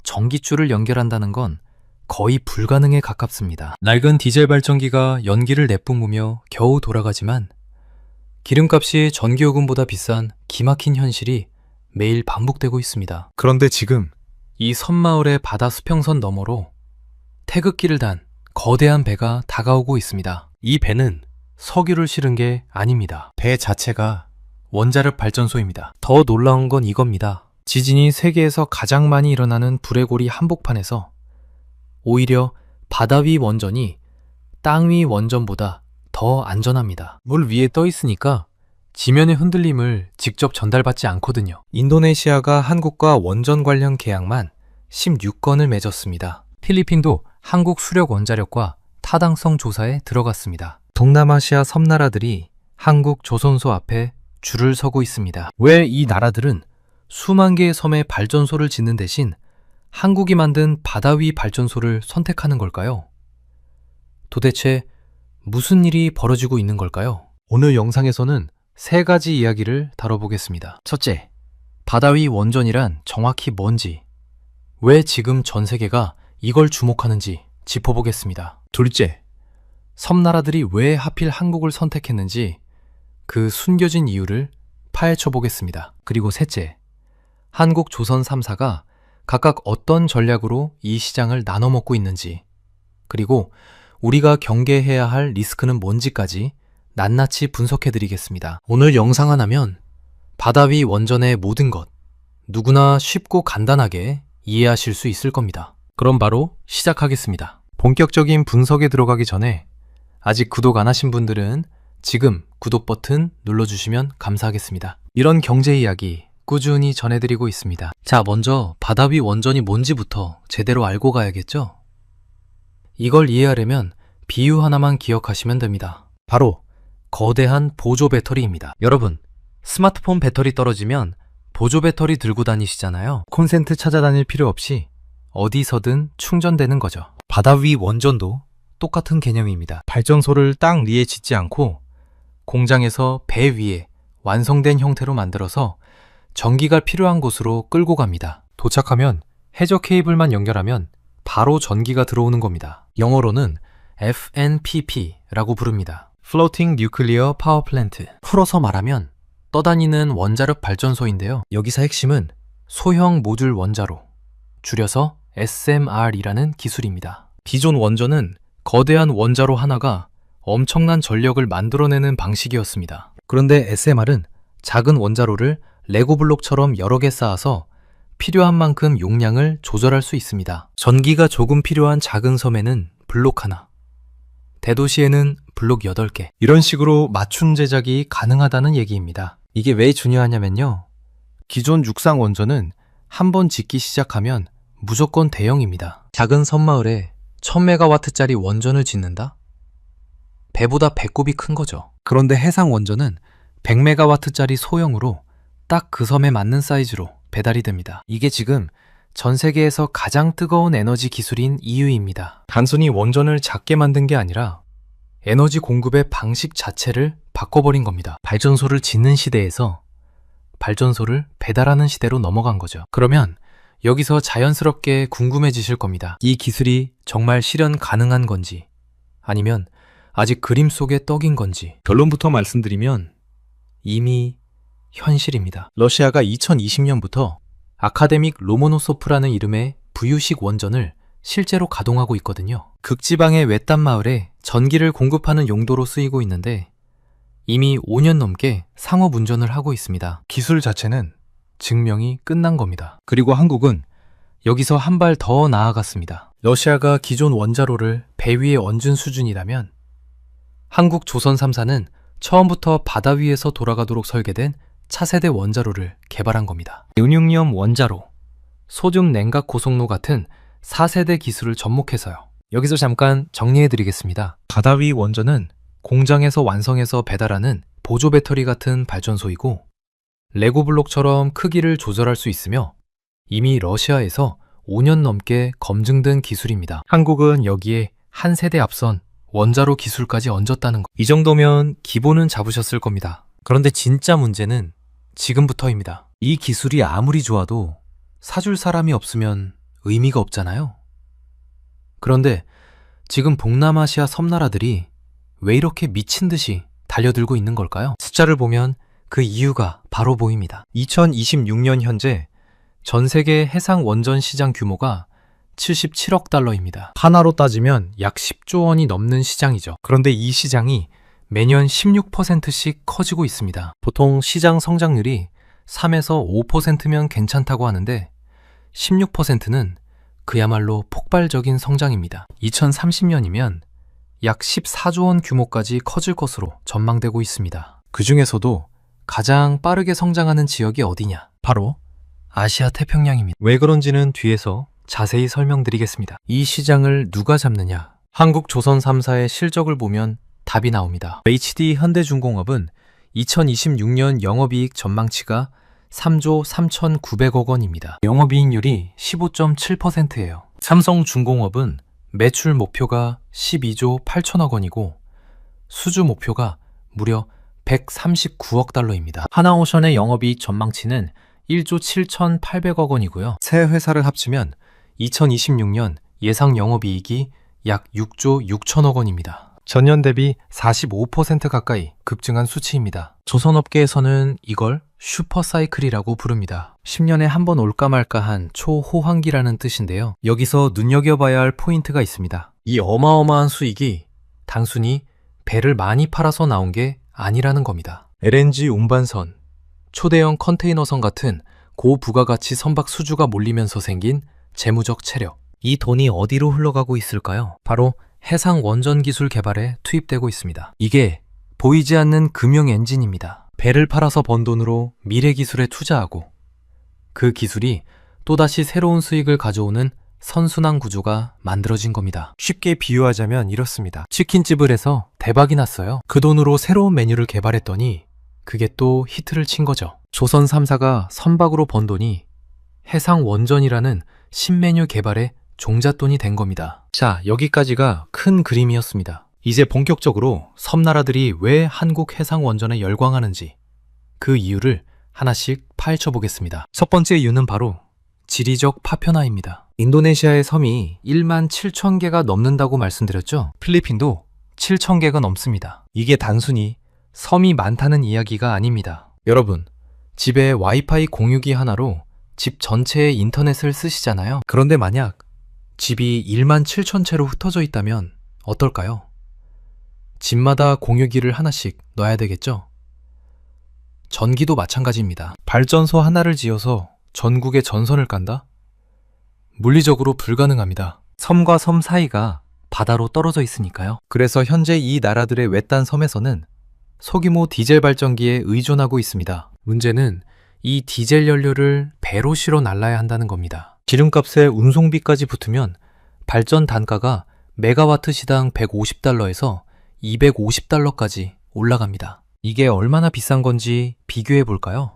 전기줄을 연결한다는 건 거의 불가능에 가깝습니다. 낡은 디젤 발전기가 연기를 내뿜으며 겨우 돌아가지만 기름값이 전기요금보다 비싼 기막힌 현실이 매일 반복되고 있습니다. 그런데 지금 이 섬마을의 바다 수평선 너머로 태극기를 단 거대한 배가 다가오고 있습니다. 이 배는 석유를 실은 게 아닙니다. 배 자체가 원자력 발전소입니다. 더 놀라운 건 이겁니다. 지진이 세계에서 가장 많이 일어나는 브레고리 한복판에서 오히려 바다 위 원전이 땅 위 원전보다 더 안전합니다. 물 위에 떠 있으니까 지면의 흔들림을 직접 전달받지 않거든요. 인도네시아가 한국과 원전 관련 계약만 16건을 맺었습니다. 필리핀도 한국 수력 원자력과 타당성 조사에 들어갔습니다. 동남아시아 섬나라들이 한국 조선소 앞에 줄을 서고 있습니다. 왜 이 나라들은 수만 개의 섬에 발전소를 짓는 대신 한국이 만든 바다 위 발전소를 선택하는 걸까요? 도대체 무슨 일이 벌어지고 있는 걸까요? 오늘 영상에서는 세 가지 이야기를 다뤄보겠습니다. 첫째, 바다 위 원전이란 정확히 뭔지, 왜 지금 전 세계가 이걸 주목하는지 짚어보겠습니다. 둘째, 섬나라들이 왜 하필 한국을 선택했는지 그 숨겨진 이유를 파헤쳐 보겠습니다. 그리고 셋째, 한국 조선 3사가 각각 어떤 전략으로 이 시장을 나눠 먹고 있는지, 그리고 우리가 경계해야 할 리스크는 뭔지까지 낱낱이 분석해 드리겠습니다. 오늘 영상 하나면 바다 위 원전의 모든 것, 누구나 쉽고 간단하게 이해하실 수 있을 겁니다. 그럼 바로 시작하겠습니다. 본격적인 분석에 들어가기 전에 아직 구독 안 하신 분들은 지금 구독 버튼 눌러주시면 감사하겠습니다. 이런 경제 이야기 꾸준히 전해드리고 있습니다. 자, 먼저 바다 위 원전이 뭔지부터 제대로 알고 가야겠죠? 이걸 이해하려면 비유 하나만 기억하시면 됩니다. 바로 거대한 보조 배터리입니다. 여러분, 스마트폰 배터리 떨어지면 보조 배터리 들고 다니시잖아요. 콘센트 찾아다닐 필요 없이 어디서든 충전되는 거죠. 바다 위 원전도 똑같은 개념입니다. 발전소를 땅 위에 짓지 않고 공장에서 배 위에 완성된 형태로 만들어서 전기가 필요한 곳으로 끌고 갑니다. 도착하면 해저 케이블만 연결하면 바로 전기가 들어오는 겁니다. 영어로는 FNPP라고 부릅니다. Floating Nuclear Power Plant. 풀어서 말하면 떠다니는 원자력 발전소인데요. 여기서 핵심은 소형 모듈 원자로, 줄여서 SMR이라는 기술입니다. 기존 원전은 거대한 원자로 하나가 엄청난 전력을 만들어내는 방식이었습니다. 그런데 SMR은 작은 원자로를 레고 블록처럼 여러 개 쌓아서 필요한 만큼 용량을 조절할 수 있습니다. 전기가 조금 필요한 작은 섬에는 블록 하나, 대도시에는 블록 8개, 이런 식으로 맞춤 제작이 가능하다는 얘기입니다. 이게 왜 중요하냐면요. 기존 육상 원전은 한번 짓기 시작하면 무조건 대형입니다. 작은 섬마을에 1000메가와트짜리 원전을 짓는다? 배보다 배꼽이 큰 거죠. 그런데 해상 원전은 100메가와트짜리 소형으로 딱 그 섬에 맞는 사이즈로 배달이 됩니다. 이게 지금 전 세계에서 가장 뜨거운 에너지 기술인 이유입니다. 단순히 원전을 작게 만든 게 아니라 에너지 공급의 방식 자체를 바꿔버린 겁니다. 발전소를 짓는 시대에서 발전소를 배달하는 시대로 넘어간 거죠. 그러면 여기서 자연스럽게 궁금해지실 겁니다. 이 기술이 정말 실현 가능한 건지 아니면 아직 그림 속의 떡인 건지. 결론부터 말씀드리면 이미 현실입니다. 러시아가 2020년부터 아카데믹 로모노소프라는 이름의 부유식 원전을 실제로 가동하고 있거든요. 극지방의 외딴 마을에 전기를 공급하는 용도로 쓰이고 있는데 이미 5년 넘게 상업 운전을 하고 있습니다. 기술 자체는 증명이 끝난 겁니다. 그리고 한국은 여기서 한 발 더 나아갔습니다. 러시아가 기존 원자로를 배 위에 얹은 수준이라면 한국 조선 3사는 처음부터 바다 위에서 돌아가도록 설계된 차세대 원자로를 개발한 겁니다. 은육염 원자로, 소듐 냉각 고속로 같은 4세대 기술을 접목해서요. 여기서 잠깐 정리해드리겠습니다. 바다 위 원전은 공장에서 완성해서 배달하는 보조 배터리 같은 발전소이고 레고 블록처럼 크기를 조절할 수 있으며 이미 러시아에서 5년 넘게 검증된 기술입니다. 한국은 여기에 한 세대 앞선 원자로 기술까지 얹었다는 것. 이 정도면 기본은 잡으셨을 겁니다. 그런데 진짜 문제는 지금부터입니다. 이 기술이 아무리 좋아도 사줄 사람이 없으면 의미가 없잖아요. 그런데 지금 동남아시아 섬나라들이 왜 이렇게 미친 듯이 달려들고 있는 걸까요? 숫자를 보면 그 이유가 바로 보입니다. 2026년 현재 전 세계 해상 원전 시장 규모가 77억 달러입니다. 하나로 따지면 약 10조 원이 넘는 시장이죠. 그런데 이 시장이 매년 16%씩 커지고 있습니다. 보통 시장 성장률이 3에서 5%면 괜찮다고 하는데 16%는 그야말로 폭발적인 성장입니다. 2030년이면 약 14조 원 규모까지 커질 것으로 전망되고 있습니다. 그 중에서도 가장 빠르게 성장하는 지역이 어디냐? 바로 아시아 태평양입니다. 왜 그런지는 뒤에서 자세히 설명드리겠습니다. 이 시장을 누가 잡느냐? 한국 조선 3사의 실적을 보면 답이 나옵니다. HD 현대중공업은 2026년 영업이익 전망치가 3조 3,900억 원입니다. 영업이익률이 15.7%예요. 삼성중공업은 매출 목표가 12조 8천억 원이고 수주 목표가 무려 139억 달러입니다. 하나오션의 영업이익 전망치는 1조 7,800억 원이고요. 세 회사를 합치면 2026년 예상 영업이익이 약 6조 6천억 원입니다. 전년 대비 45% 가까이 급증한 수치입니다. 조선업계에서는 이걸 슈퍼사이클이라고 부릅니다. 10년에 한 번 올까 말까한 초호황기라는 뜻인데요. 여기서 눈여겨봐야 할 포인트가 있습니다. 이 어마어마한 수익이 단순히 배를 많이 팔아서 나온 게 아니라는 겁니다. LNG 운반선, 초대형 컨테이너선 같은 고부가가치 선박 수주가 몰리면서 생긴 재무적 체력. 이 돈이 어디로 흘러가고 있을까요? 바로 해상 원전 기술 개발에 투입되고 있습니다. 이게 보이지 않는 금융 엔진입니다. 배를 팔아서 번 돈으로 미래 기술에 투자하고 그 기술이 또다시 새로운 수익을 가져오는 선순환 구조가 만들어진 겁니다. 쉽게 비유하자면 이렇습니다. 치킨집을 해서 대박이 났어요. 그 돈으로 새로운 메뉴를 개발했더니 그게 또 히트를 친 거죠. 조선 3사가 선박으로 번 돈이 해상 원전이라는 신메뉴 개발에 종잣돈이 된 겁니다. 자, 여기까지가 큰 그림이었습니다. 이제 본격적으로 섬나라들이 왜 한국 해상 원전에 열광하는지 그 이유를 하나씩 파헤쳐 보겠습니다. 첫 번째 이유는 바로 지리적 파편화입니다. 인도네시아의 섬이 1만 7천 개가 넘는다고 말씀드렸죠? 필리핀도 7천 개가 넘습니다. 이게 단순히 섬이 많다는 이야기가 아닙니다. 여러분, 집에 와이파이 공유기 하나로 집 전체의 인터넷을 쓰시잖아요. 그런데 만약 집이 1만 7천 채로 흩어져 있다면 어떨까요? 집마다 공유기를 하나씩 놔야 되겠죠? 전기도 마찬가지입니다. 발전소 하나를 지어서 전국에 전선을 깐다? 물리적으로 불가능합니다. 섬과 섬 사이가 바다로 떨어져 있으니까요. 그래서 현재 이 나라들의 외딴 섬에서는 소규모 디젤 발전기에 의존하고 있습니다. 문제는 이 디젤 연료를 배로 실어 날라야 한다는 겁니다. 기름값에 운송비까지 붙으면 발전 단가가 메가와트 시당 150달러에서 250달러까지 올라갑니다. 이게 얼마나 비싼 건지 비교해 볼까요?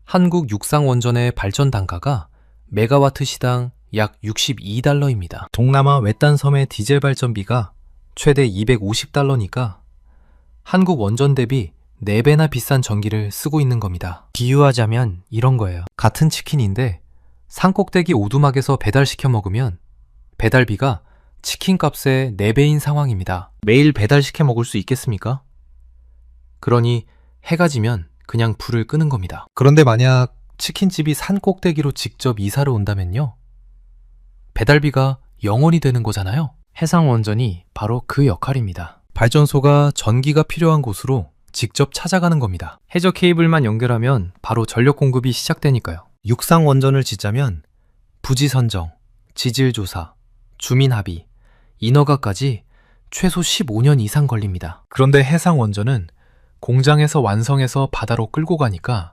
한국 육상원전의 발전 단가가 메가와트 시당 약 62달러입니다. 동남아 외딴 섬의 디젤 발전비가 최대 250달러니까 한국 원전 대비 4배나 비싼 전기를 쓰고 있는 겁니다. 비유하자면 이런 거예요. 같은 치킨인데 산꼭대기 오두막에서 배달시켜 먹으면 배달비가 치킨값의 4배인 상황입니다. 매일 배달시켜 먹을 수 있겠습니까? 그러니 해가 지면 그냥 불을 끄는 겁니다. 그런데 만약 치킨집이 산꼭대기로 직접 이사를 온다면요? 배달비가 0원이 되는 거잖아요. 해상원전이 바로 그 역할입니다. 발전소가 전기가 필요한 곳으로 직접 찾아가는 겁니다. 해저 케이블만 연결하면 바로 전력 공급이 시작되니까요. 육상원전을 짓자면 부지 선정, 지질 조사, 주민 합의, 인허가까지 최소 15년 이상 걸립니다. 그런데 해상원전은 공장에서 완성해서 바다로 끌고 가니까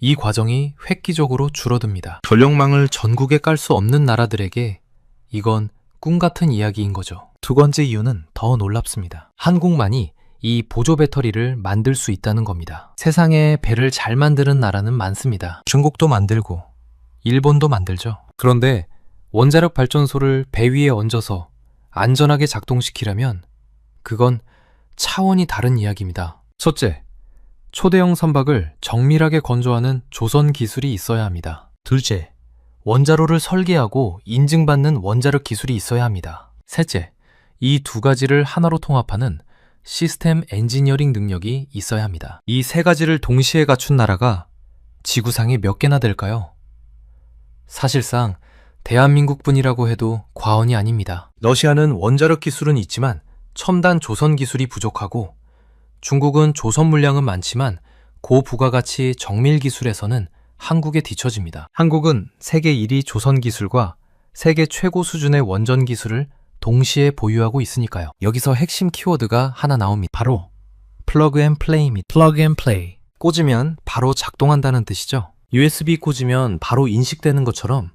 이 과정이 획기적으로 줄어듭니다. 전력망을 전국에 깔 수 없는 나라들에게 이건 꿈 같은 이야기인 거죠. 두 번째 이유는 더 놀랍습니다. 한국만이 이 보조 배터리를 만들 수 있다는 겁니다. 세상에 배를 잘 만드는 나라는 많습니다. 중국도 만들고 일본도 만들죠. 그런데 원자력 발전소를 배 위에 얹어서 안전하게 작동시키려면 그건 차원이 다른 이야기입니다. 첫째, 초대형 선박을 정밀하게 건조하는 조선 기술이 있어야 합니다. 둘째, 원자로를 설계하고 인증받는 원자력 기술이 있어야 합니다. 셋째, 이 두 가지를 하나로 통합하는 시스템 엔지니어링 능력이 있어야 합니다. 이 세 가지를 동시에 갖춘 나라가 지구상에 몇 개나 될까요? 사실상 대한민국뿐이라고 해도 과언이 아닙니다. 러시아는 원자력 기술은 있지만 첨단 조선 기술이 부족하고 중국은 조선 물량은 많지만 고부가가치 정밀 기술에서는 한국에 뒤처집니다. 한국은 세계 1위 조선 기술과 세계 최고 수준의 원전 기술을 동시에 보유하고 있으니까요. 여기서 핵심 키워드가 하나 나옵니다. 바로 플러그 앤 플레이입니다. 플러그 앤 플레이. 꽂으면 바로 작동한다는 뜻이죠. USB 꽂으면 바로 인식되는 것처럼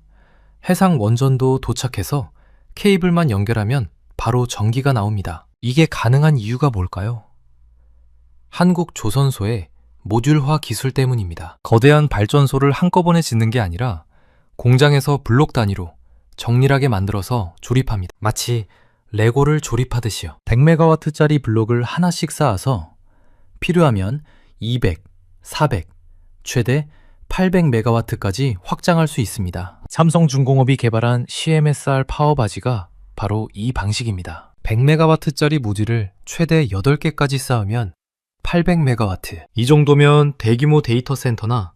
해상 원전도 도착해서 케이블만 연결하면 바로 전기가 나옵니다. 이게 가능한 이유가 뭘까요? 한국 조선소의 모듈화 기술 때문입니다. 거대한 발전소를 한꺼번에 짓는 게 아니라 공장에서 블록 단위로 정밀하게 만들어서 조립합니다. 마치 레고를 조립하듯이요. 100메가와트짜리 블록을 하나씩 쌓아서 필요하면 200, 400, 최대 800메가와트까지 확장할 수 있습니다. 삼성중공업이 개발한 CMSR 파워바지가 바로 이 방식입니다. 100메가와트짜리 모듈을 최대 8개까지 쌓으면 800메가와트. 이 정도면 대규모 데이터 센터나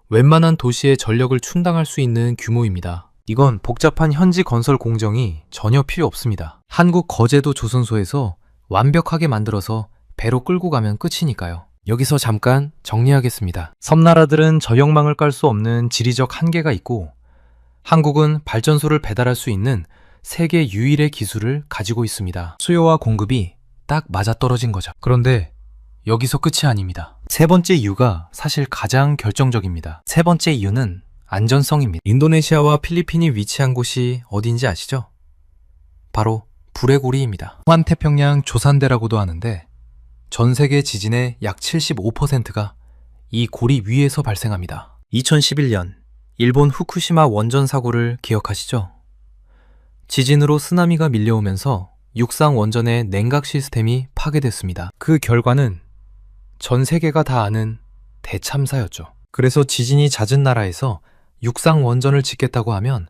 웬만한 도시의 전력을 충당할 수 있는 규모입니다. 이건 복잡한 현지 건설 공정이 전혀 필요 없습니다. 한국 거제도 조선소에서 완벽하게 만들어서 배로 끌고 가면 끝이니까요. 여기서 잠깐 정리하겠습니다. 섬나라들은 전력망을 깔 수 없는 지리적 한계가 있고 한국은 발전소를 배달할 수 있는 세계 유일의 기술을 가지고 있습니다. 수요와 공급이 딱 맞아떨어진 거죠. 그런데 여기서 끝이 아닙니다. 세 번째 이유가 사실 가장 결정적입니다. 세 번째 이유는 안전성입니다. 인도네시아와 필리핀이 위치한 곳이 어딘지 아시죠? 바로 불의 고리입니다. 환태평양 조산대라고도 하는데 전 세계 지진의 약 75%가 이 고리 위에서 발생합니다. 2011년 일본 후쿠시마 원전 사고를 기억하시죠? 지진으로 쓰나미가 밀려오면서 육상 원전의 냉각 시스템이 파괴됐습니다. 그 결과는 전 세계가 다 아는 대참사였죠. 그래서 지진이 잦은 나라에서 육상 원전을 짓겠다고 하면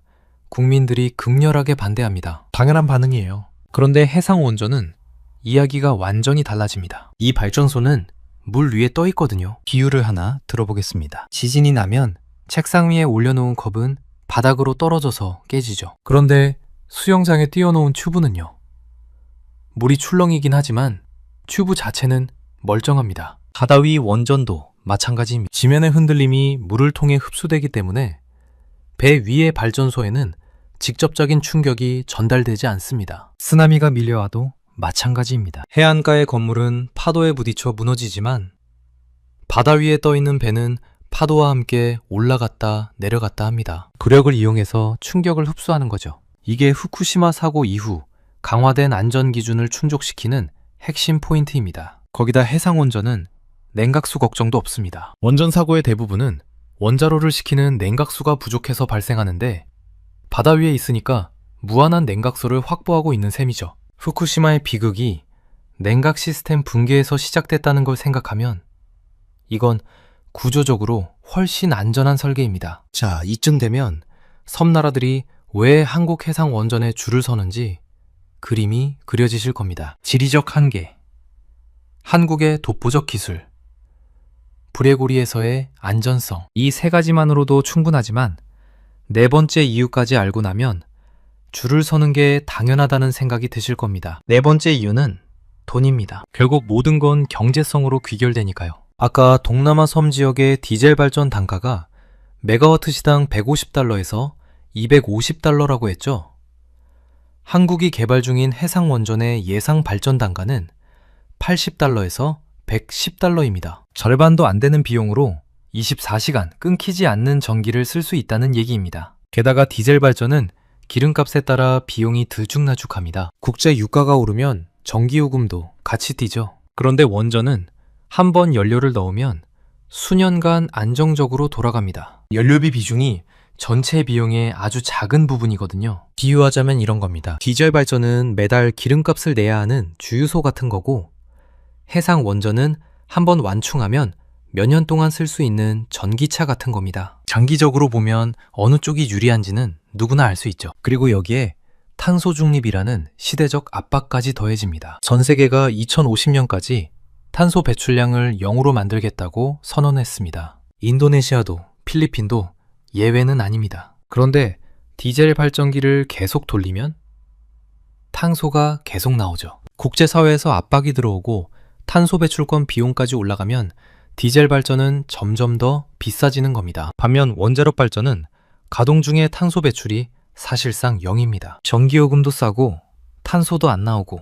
국민들이 극렬하게 반대합니다. 당연한 반응이에요. 그런데 해상 원전은 이야기가 완전히 달라집니다. 이 발전소는 물 위에 떠 있거든요. 비유를 하나 들어보겠습니다. 지진이 나면 책상 위에 올려놓은 컵은 바닥으로 떨어져서 깨지죠. 그런데 수영장에 띄워놓은 튜브는요. 물이 출렁이긴 하지만 튜브 자체는 멀쩡합니다. 바다 위 원전도 마찬가지입니다. 지면의 흔들림이 물을 통해 흡수되기 때문에 배 위의 발전소에는 직접적인 충격이 전달되지 않습니다. 쓰나미가 밀려와도 마찬가지입니다. 해안가의 건물은 파도에 부딪혀 무너지지만 바다 위에 떠 있는 배는 파도와 함께 올라갔다 내려갔다 합니다. 구력을 이용해서 충격을 흡수하는 거죠. 이게 후쿠시마 사고 이후 강화된 안전 기준을 충족시키는 핵심 포인트입니다. 거기다 해상원전은 냉각수 걱정도 없습니다. 원전 사고의 대부분은 원자로를 식히는 냉각수가 부족해서 발생하는데 바다 위에 있으니까 무한한 냉각수를 확보하고 있는 셈이죠. 후쿠시마의 비극이 냉각 시스템 붕괴에서 시작됐다는 걸 생각하면 이건 구조적으로 훨씬 안전한 설계입니다. 자, 이쯤 되면 섬나라들이 왜 한국 해상 원전에 줄을 서는지 그림이 그려지실 겁니다. 지리적 한계, 한국의 독보적 기술, 브레고리에서의 안전성, 이 세 가지만으로도 충분하지만 네 번째 이유까지 알고 나면 줄을 서는 게 당연하다는 생각이 드실 겁니다. 네 번째 이유는 돈입니다. 결국 모든 건 경제성으로 귀결되니까요. 아까 동남아 섬 지역의 디젤 발전 단가가 메가와트 시당 150달러에서 250달러라고 했죠. 한국이 개발 중인 해상 원전의 예상 발전 단가는 80달러에서 110달러입니다. 절반도 안 되는 비용으로 24시간 끊기지 않는 전기를 쓸 수 있다는 얘기입니다. 게다가 디젤 발전은 기름값에 따라 비용이 들쭉날쭉합니다. 국제 유가가 오르면 전기요금도 같이 뛰죠. 그런데 원전은 한 번 연료를 넣으면 수년간 안정적으로 돌아갑니다. 연료비 비중이 전체 비용의 아주 작은 부분이거든요. 비유하자면 이런 겁니다. 디젤 발전은 매달 기름값을 내야 하는 주유소 같은 거고, 해상 원전은 한번 완충하면 몇 년 동안 쓸 수 있는 전기차 같은 겁니다. 장기적으로 보면 어느 쪽이 유리한지는 누구나 알 수 있죠. 그리고 여기에 탄소 중립이라는 시대적 압박까지 더해집니다. 전 세계가 2050년까지 탄소 배출량을 0으로 만들겠다고 선언했습니다. 인도네시아도 필리핀도 예외는 아닙니다. 그런데 디젤 발전기를 계속 돌리면 탄소가 계속 나오죠. 국제사회에서 압박이 들어오고 탄소 배출권 비용까지 올라가면 디젤 발전은 점점 더 비싸지는 겁니다. 반면 원자력 발전은 가동 중에 탄소 배출이 사실상 0입니다. 전기요금도 싸고 탄소도 안 나오고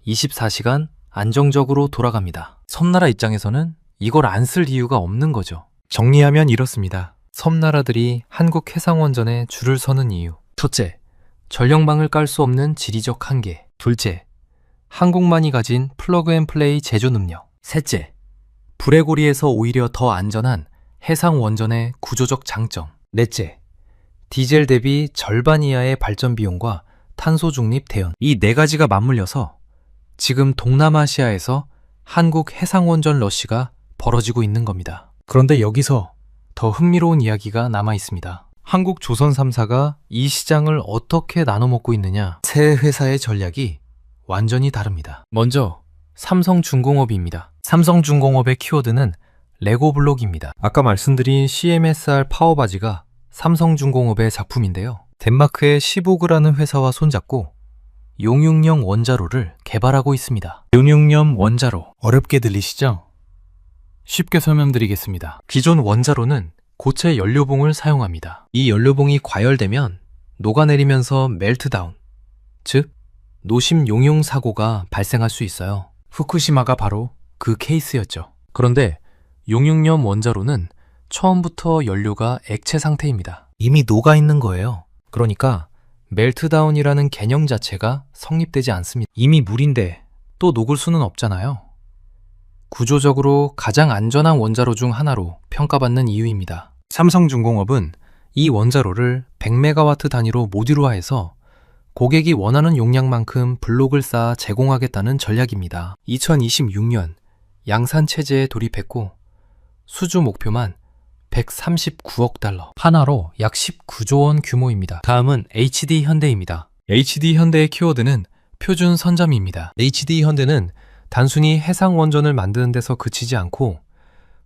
24시간 안정적으로 돌아갑니다. 섬나라 입장에서는 이걸 안 쓸 이유가 없는 거죠. 정리하면 이렇습니다. 섬나라들이 한국 해상원전에 줄을 서는 이유. 첫째, 전력망을 깔 수 없는 지리적 한계. 둘째, 한국만이 가진 플러그앤플레이 제조 능력. 셋째, 브레고리에서 오히려 더 안전한 해상원전의 구조적 장점. 넷째, 디젤 대비 절반 이하의 발전 비용과 탄소 중립 대응. 이 네 가지가 맞물려서 지금 동남아시아에서 한국 해상원전 러시가 벌어지고 있는 겁니다. 그런데 여기서 더 흥미로운 이야기가 남아 있습니다. 한국 조선 3사가 이 시장을 어떻게 나눠 먹고 있느냐? 세 회사의 전략이 완전히 다릅니다. 먼저 삼성중공업입니다. 삼성중공업의 키워드는 레고블록입니다. 아까 말씀드린 CMSR 파워바지가 삼성중공업의 작품인데요. 덴마크의 시보그라는 회사와 손잡고 용융염 원자로를 개발하고 있습니다. 용융염 원자로, 어렵게 들리시죠? 쉽게 설명드리겠습니다. 기존 원자로는 고체 연료봉을 사용합니다. 이 연료봉이 과열되면 녹아내리면서 멜트다운, 즉 노심 용융 사고가 발생할 수 있어요. 후쿠시마가 바로 그 케이스였죠. 그런데 용융염 원자로는 처음부터 연료가 액체 상태입니다. 이미 녹아있는 거예요. 그러니까 멜트다운이라는 개념 자체가 성립되지 않습니다. 이미 물인데 또 녹을 수는 없잖아요. 구조적으로 가장 안전한 원자로 중 하나로 평가받는 이유입니다. 삼성중공업은 이 원자로를 100메가와트 단위로 모듈화해서 고객이 원하는 용량만큼 블록을 쌓아 제공하겠다는 전략입니다. 2026년 양산 체제에 돌입했고 수주 목표만 139억 달러, 하나로 약 19조 원 규모입니다. 다음은 HD현대입니다. HD현대의 키워드는 표준 선점입니다. HD현대는 단순히 해상원전을 만드는 데서 그치지 않고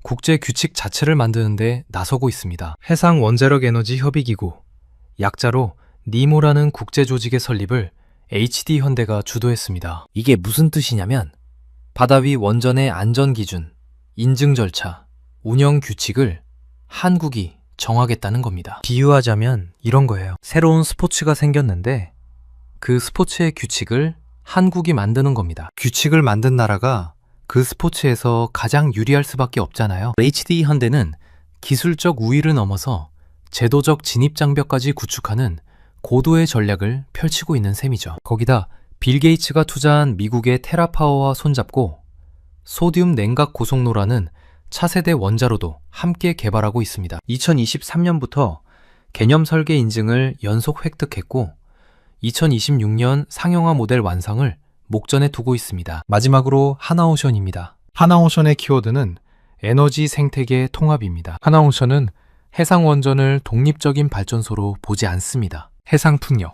국제 규칙 자체를 만드는 데 나서고 있습니다. 해상원자력에너지협의기구, 약자로 니모라는 국제조직의 설립을 HD현대가 주도했습니다. 이게 무슨 뜻이냐면 바다 위 원전의 안전기준, 인증 절차, 운영 규칙을 한국이 정하겠다는 겁니다. 비유하자면 이런 거예요. 새로운 스포츠가 생겼는데 그 스포츠의 규칙을 한국이 만드는 겁니다. 규칙을 만든 나라가 그 스포츠에서 가장 유리할 수밖에 없잖아요. HD 현대는 기술적 우위를 넘어서 제도적 진입장벽까지 구축하는 고도의 전략을 펼치고 있는 셈이죠. 거기다 빌 게이츠가 투자한 미국의 테라파워와 손잡고 소듐 냉각 고속로라는 차세대 원자로도 함께 개발하고 있습니다. 2023년부터 개념 설계 인증을 연속 획득했고 2026년 상용화 모델 완성을 목전에 두고 있습니다. 마지막으로 하나오션입니다. 하나오션의 키워드는 에너지 생태계 통합입니다. 하나오션은 해상원전을 독립적인 발전소로 보지 않습니다. 해상풍력,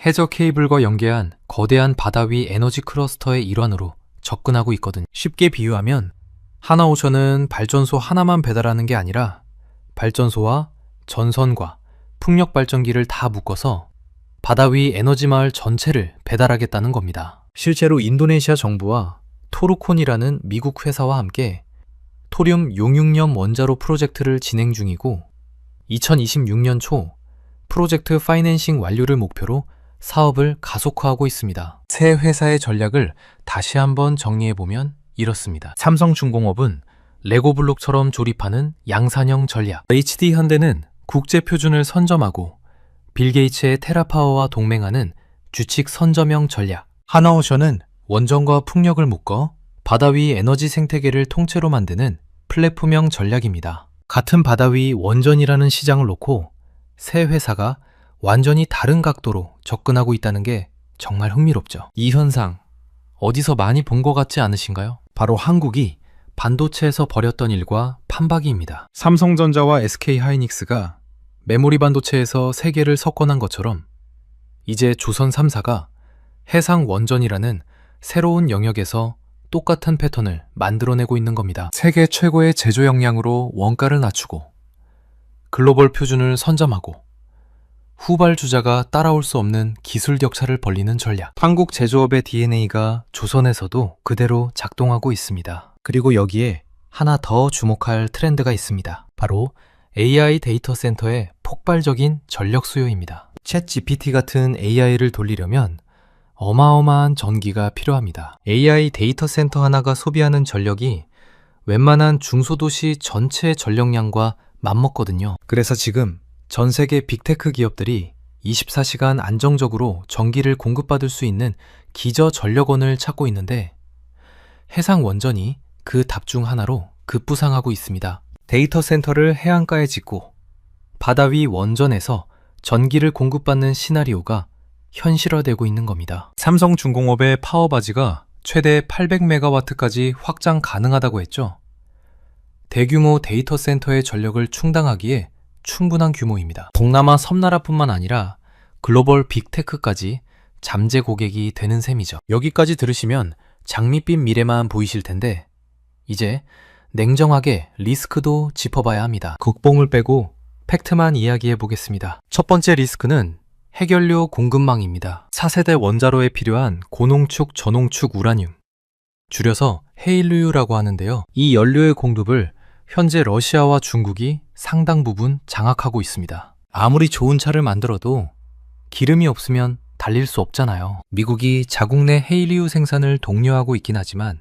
해저 케이블과 연계한 거대한 바다 위 에너지 클러스터의 일환으로 접근하고 있거든요. 쉽게 비유하면 하나오션은 발전소 하나만 배달하는 게 아니라 발전소와 전선과 풍력 발전기를 다 묶어서 바다 위 에너지 마을 전체를 배달하겠다는 겁니다. 실제로 인도네시아 정부와 토르콘이라는 미국 회사와 함께 토륨 용융염 원자로 프로젝트를 진행 중이고 2026년 초 프로젝트 파이낸싱 완료를 목표로 사업을 가속화하고 있습니다. 새 회사의 전략을 다시 한번 정리해보면 이렇습니다. 삼성중공업은 레고블록처럼 조립하는 양산형 전략, HD 현대는 국제 표준을 선점하고 빌 게이츠의 테라파워와 동맹하는 규칙 선점형 전략, 하나오션은 원전과 풍력을 묶어 바다 위 에너지 생태계를 통째로 만드는 플랫폼형 전략입니다. 같은 바다 위 원전이라는 시장을 놓고 세 회사가 완전히 다른 각도로 접근하고 있다는 게 정말 흥미롭죠. 이 현상 어디서 많이 본 것 같지 않으신가요? 바로 한국이 반도체에서 벌였던 일과 판박이입니다. 삼성전자와 SK하이닉스가 메모리 반도체에서 세계를 석권한 것처럼 이제 조선 3사가 해상 원전이라는 새로운 영역에서 똑같은 패턴을 만들어내고 있는 겁니다. 세계 최고의 제조 역량으로 원가를 낮추고 글로벌 표준을 선점하고 후발주자가 따라올 수 없는 기술 격차를 벌리는 전략. 한국 제조업의 DNA가 조선에서도 그대로 작동하고 있습니다. 그리고 여기에 하나 더 주목할 트렌드가 있습니다. 바로 AI 데이터 센터의 폭발적인 전력 수요입니다. 챗 GPT 같은 AI를 돌리려면 어마어마한 전기가 필요합니다. AI 데이터 센터 하나가 소비하는 전력이 웬만한 중소도시 전체 전력량과 맞먹거든요. 그래서 지금 전 세계 빅테크 기업들이 24시간 안정적으로 전기를 공급받을 수 있는 기저 전력원을 찾고 있는데 해상 원전이 그 답 중 하나로 급부상하고 있습니다. 데이터 센터를 해안가에 짓고 바다 위 원전에서 전기를 공급받는 시나리오가 현실화되고 있는 겁니다. 삼성중공업의 파워바지가 최대 800메가와트까지 확장 가능하다고 했죠. 대규모 데이터 센터의 전력을 충당하기에 충분한 규모입니다. 동남아 섬나라뿐만 아니라 글로벌 빅테크까지 잠재 고객이 되는 셈이죠. 여기까지 들으시면 장밋빛 미래만 보이실 텐데 이제 냉정하게 리스크도 짚어봐야 합니다. 국뽕을 빼고 팩트만 이야기해 보겠습니다. 첫 번째 리스크는 해결료 공급망입니다. 4세대 원자로에 필요한 고농축, 저농축 우라늄, 줄여서 헤일류라고 하는데요. 이 연료의 공급을 현재 러시아와 중국이 상당 부분 장악하고 있습니다. 아무리 좋은 차를 만들어도 기름이 없으면 달릴 수 없잖아요. 미국이 자국 내 헤일류 생산을 독려하고 있긴 하지만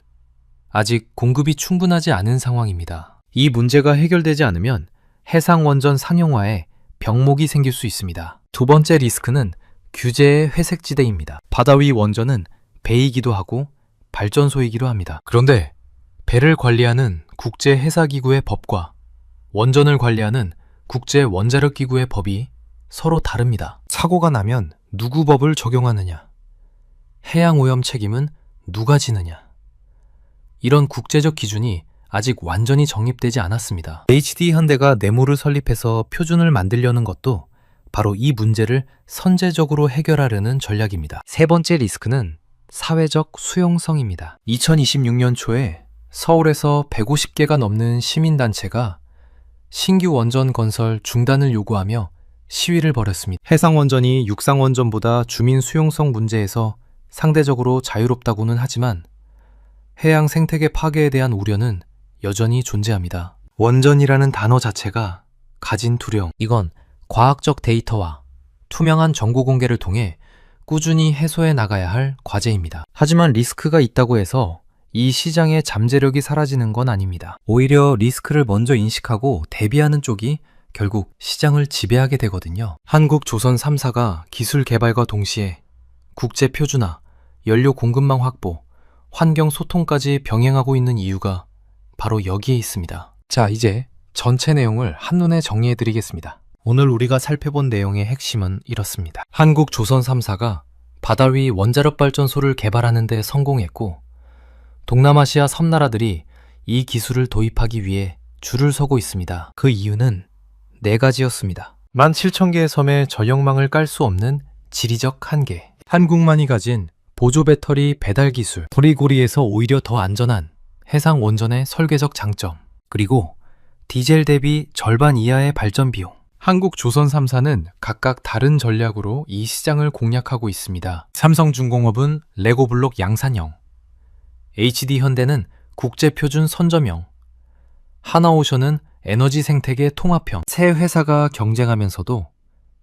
아직 공급이 충분하지 않은 상황입니다. 이 문제가 해결되지 않으면 해상원전 상용화에 병목이 생길 수 있습니다. 두 번째 리스크는 규제의 회색지대입니다. 바다 위 원전은 배이기도 하고 발전소이기도 합니다. 그런데 배를 관리하는 국제해사기구의 법과 원전을 관리하는 국제원자력기구의 법이 서로 다릅니다. 사고가 나면 누구 법을 적용하느냐? 해양오염 책임은 누가 지느냐? 이런 국제적 기준이 아직 완전히 정립되지 않았습니다. HD 현대가 네모를 설립해서 표준을 만들려는 것도 바로 이 문제를 선제적으로 해결하려는 전략입니다. 세 번째 리스크는 사회적 수용성입니다. 2026년 초에 서울에서 150개가 넘는 시민단체가 신규 원전 건설 중단을 요구하며 시위를 벌였습니다. 해상원전이 육상원전보다 주민 수용성 문제에서 상대적으로 자유롭다고는 하지만 해양 생태계 파괴에 대한 우려는 여전히 존재합니다. 원전이라는 단어 자체가 가진 두려움. 이건 과학적 데이터와 투명한 정보 공개를 통해 꾸준히 해소해 나가야 할 과제입니다. 하지만 리스크가 있다고 해서 이 시장의 잠재력이 사라지는 건 아닙니다. 오히려 리스크를 먼저 인식하고 대비하는 쪽이 결국 시장을 지배하게 되거든요. 한국조선 3사가 기술 개발과 동시에 국제 표준화, 연료 공급망 확보, 환경 소통까지 병행하고 있는 이유가 바로 여기에 있습니다. 자, 이제 전체 내용을 한눈에 정리해 드리겠습니다. 오늘 우리가 살펴본 내용의 핵심은 이렇습니다. 한국조선 3사가 바다 위 원자력 발전소를 개발하는 데 성공했고, 동남아시아 섬나라들이 이 기술을 도입하기 위해 줄을 서고 있습니다. 그 이유는 4가지였습니다. 17,000개의 섬에 전력망을 깔 수 없는 지리적 한계, 한국만이 가진 보조 배터리 배달 기술, 고리고리에서 오히려 더 안전한 해상 원전의 설계적 장점, 그리고 디젤 대비 절반 이하의 발전 비용. 한국조선 3사는 각각 다른 전략으로 이 시장을 공략하고 있습니다. 삼성중공업은 레고블록 양산형, HD현대는 국제표준 선점형, 하나오션은 에너지 생태계 통합형. 세 회사가 경쟁하면서도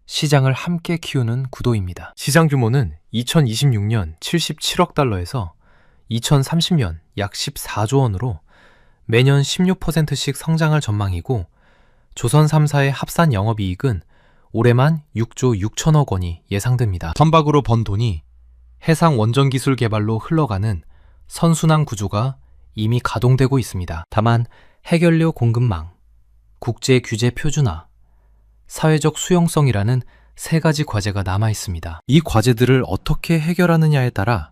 시장을 함께 키우는 구도입니다. 시장 규모는 2026년 77억 달러에서 2030년 약 14조 원으로 매년 16%씩 성장할 전망이고, 조선 3사의 합산 영업이익은 올해만 6조 6천억 원이 예상됩니다. 선박으로 번 돈이 해상 원전 기술 개발로 흘러가는 선순환 구조가 이미 가동되고 있습니다. 다만 해결료 공급망, 국제 규제 표준화, 사회적 수용성이라는 3가지 과제가 남아 있습니다. 이 과제들을 어떻게 해결하느냐에 따라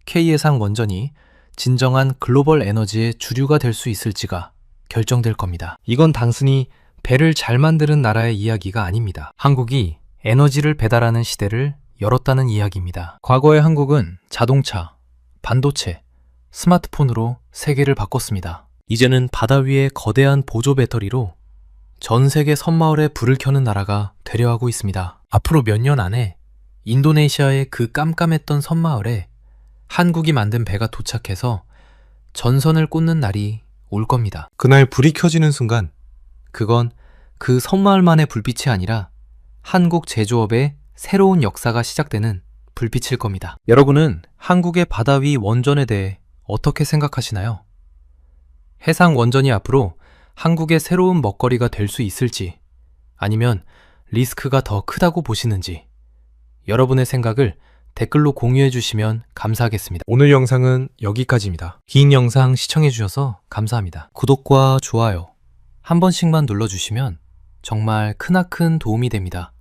K해상 원전이 진정한 글로벌 에너지의 주류가 될 수 있을지가 결정될 겁니다. 이건 단순히 배를 잘 만드는 나라의 이야기가 아닙니다. 한국이 에너지를 배달하는 시대를 열었다는 이야기입니다. 과거의 한국은 자동차, 반도체, 스마트폰으로 세계를 바꿨습니다. 이제는 바다 위의 거대한 보조 배터리로 전 세계 섬마을에 불을 켜는 나라가 되려 하고 있습니다. 앞으로 몇 년 안에 인도네시아의 그 깜깜했던 섬마을에 한국이 만든 배가 도착해서 전선을 꽂는 날이 올 겁니다. 그날 불이 켜지는 순간 그건 그 섬마을만의 불빛이 아니라 한국 제조업의 새로운 역사가 시작되는 불빛일 겁니다. 여러분은 한국의 바다 위 원전에 대해 어떻게 생각하시나요? 해상 원전이 앞으로 한국의 새로운 먹거리가 될 수 있을지, 아니면 리스크가 더 크다고 보시는지, 여러분의 생각을 댓글로 공유해 주시면 감사하겠습니다. 오늘 영상은 여기까지입니다. 긴 영상 시청해 주셔서 감사합니다. 구독과 좋아요 한 번씩만 눌러주시면 정말 크나큰 도움이 됩니다.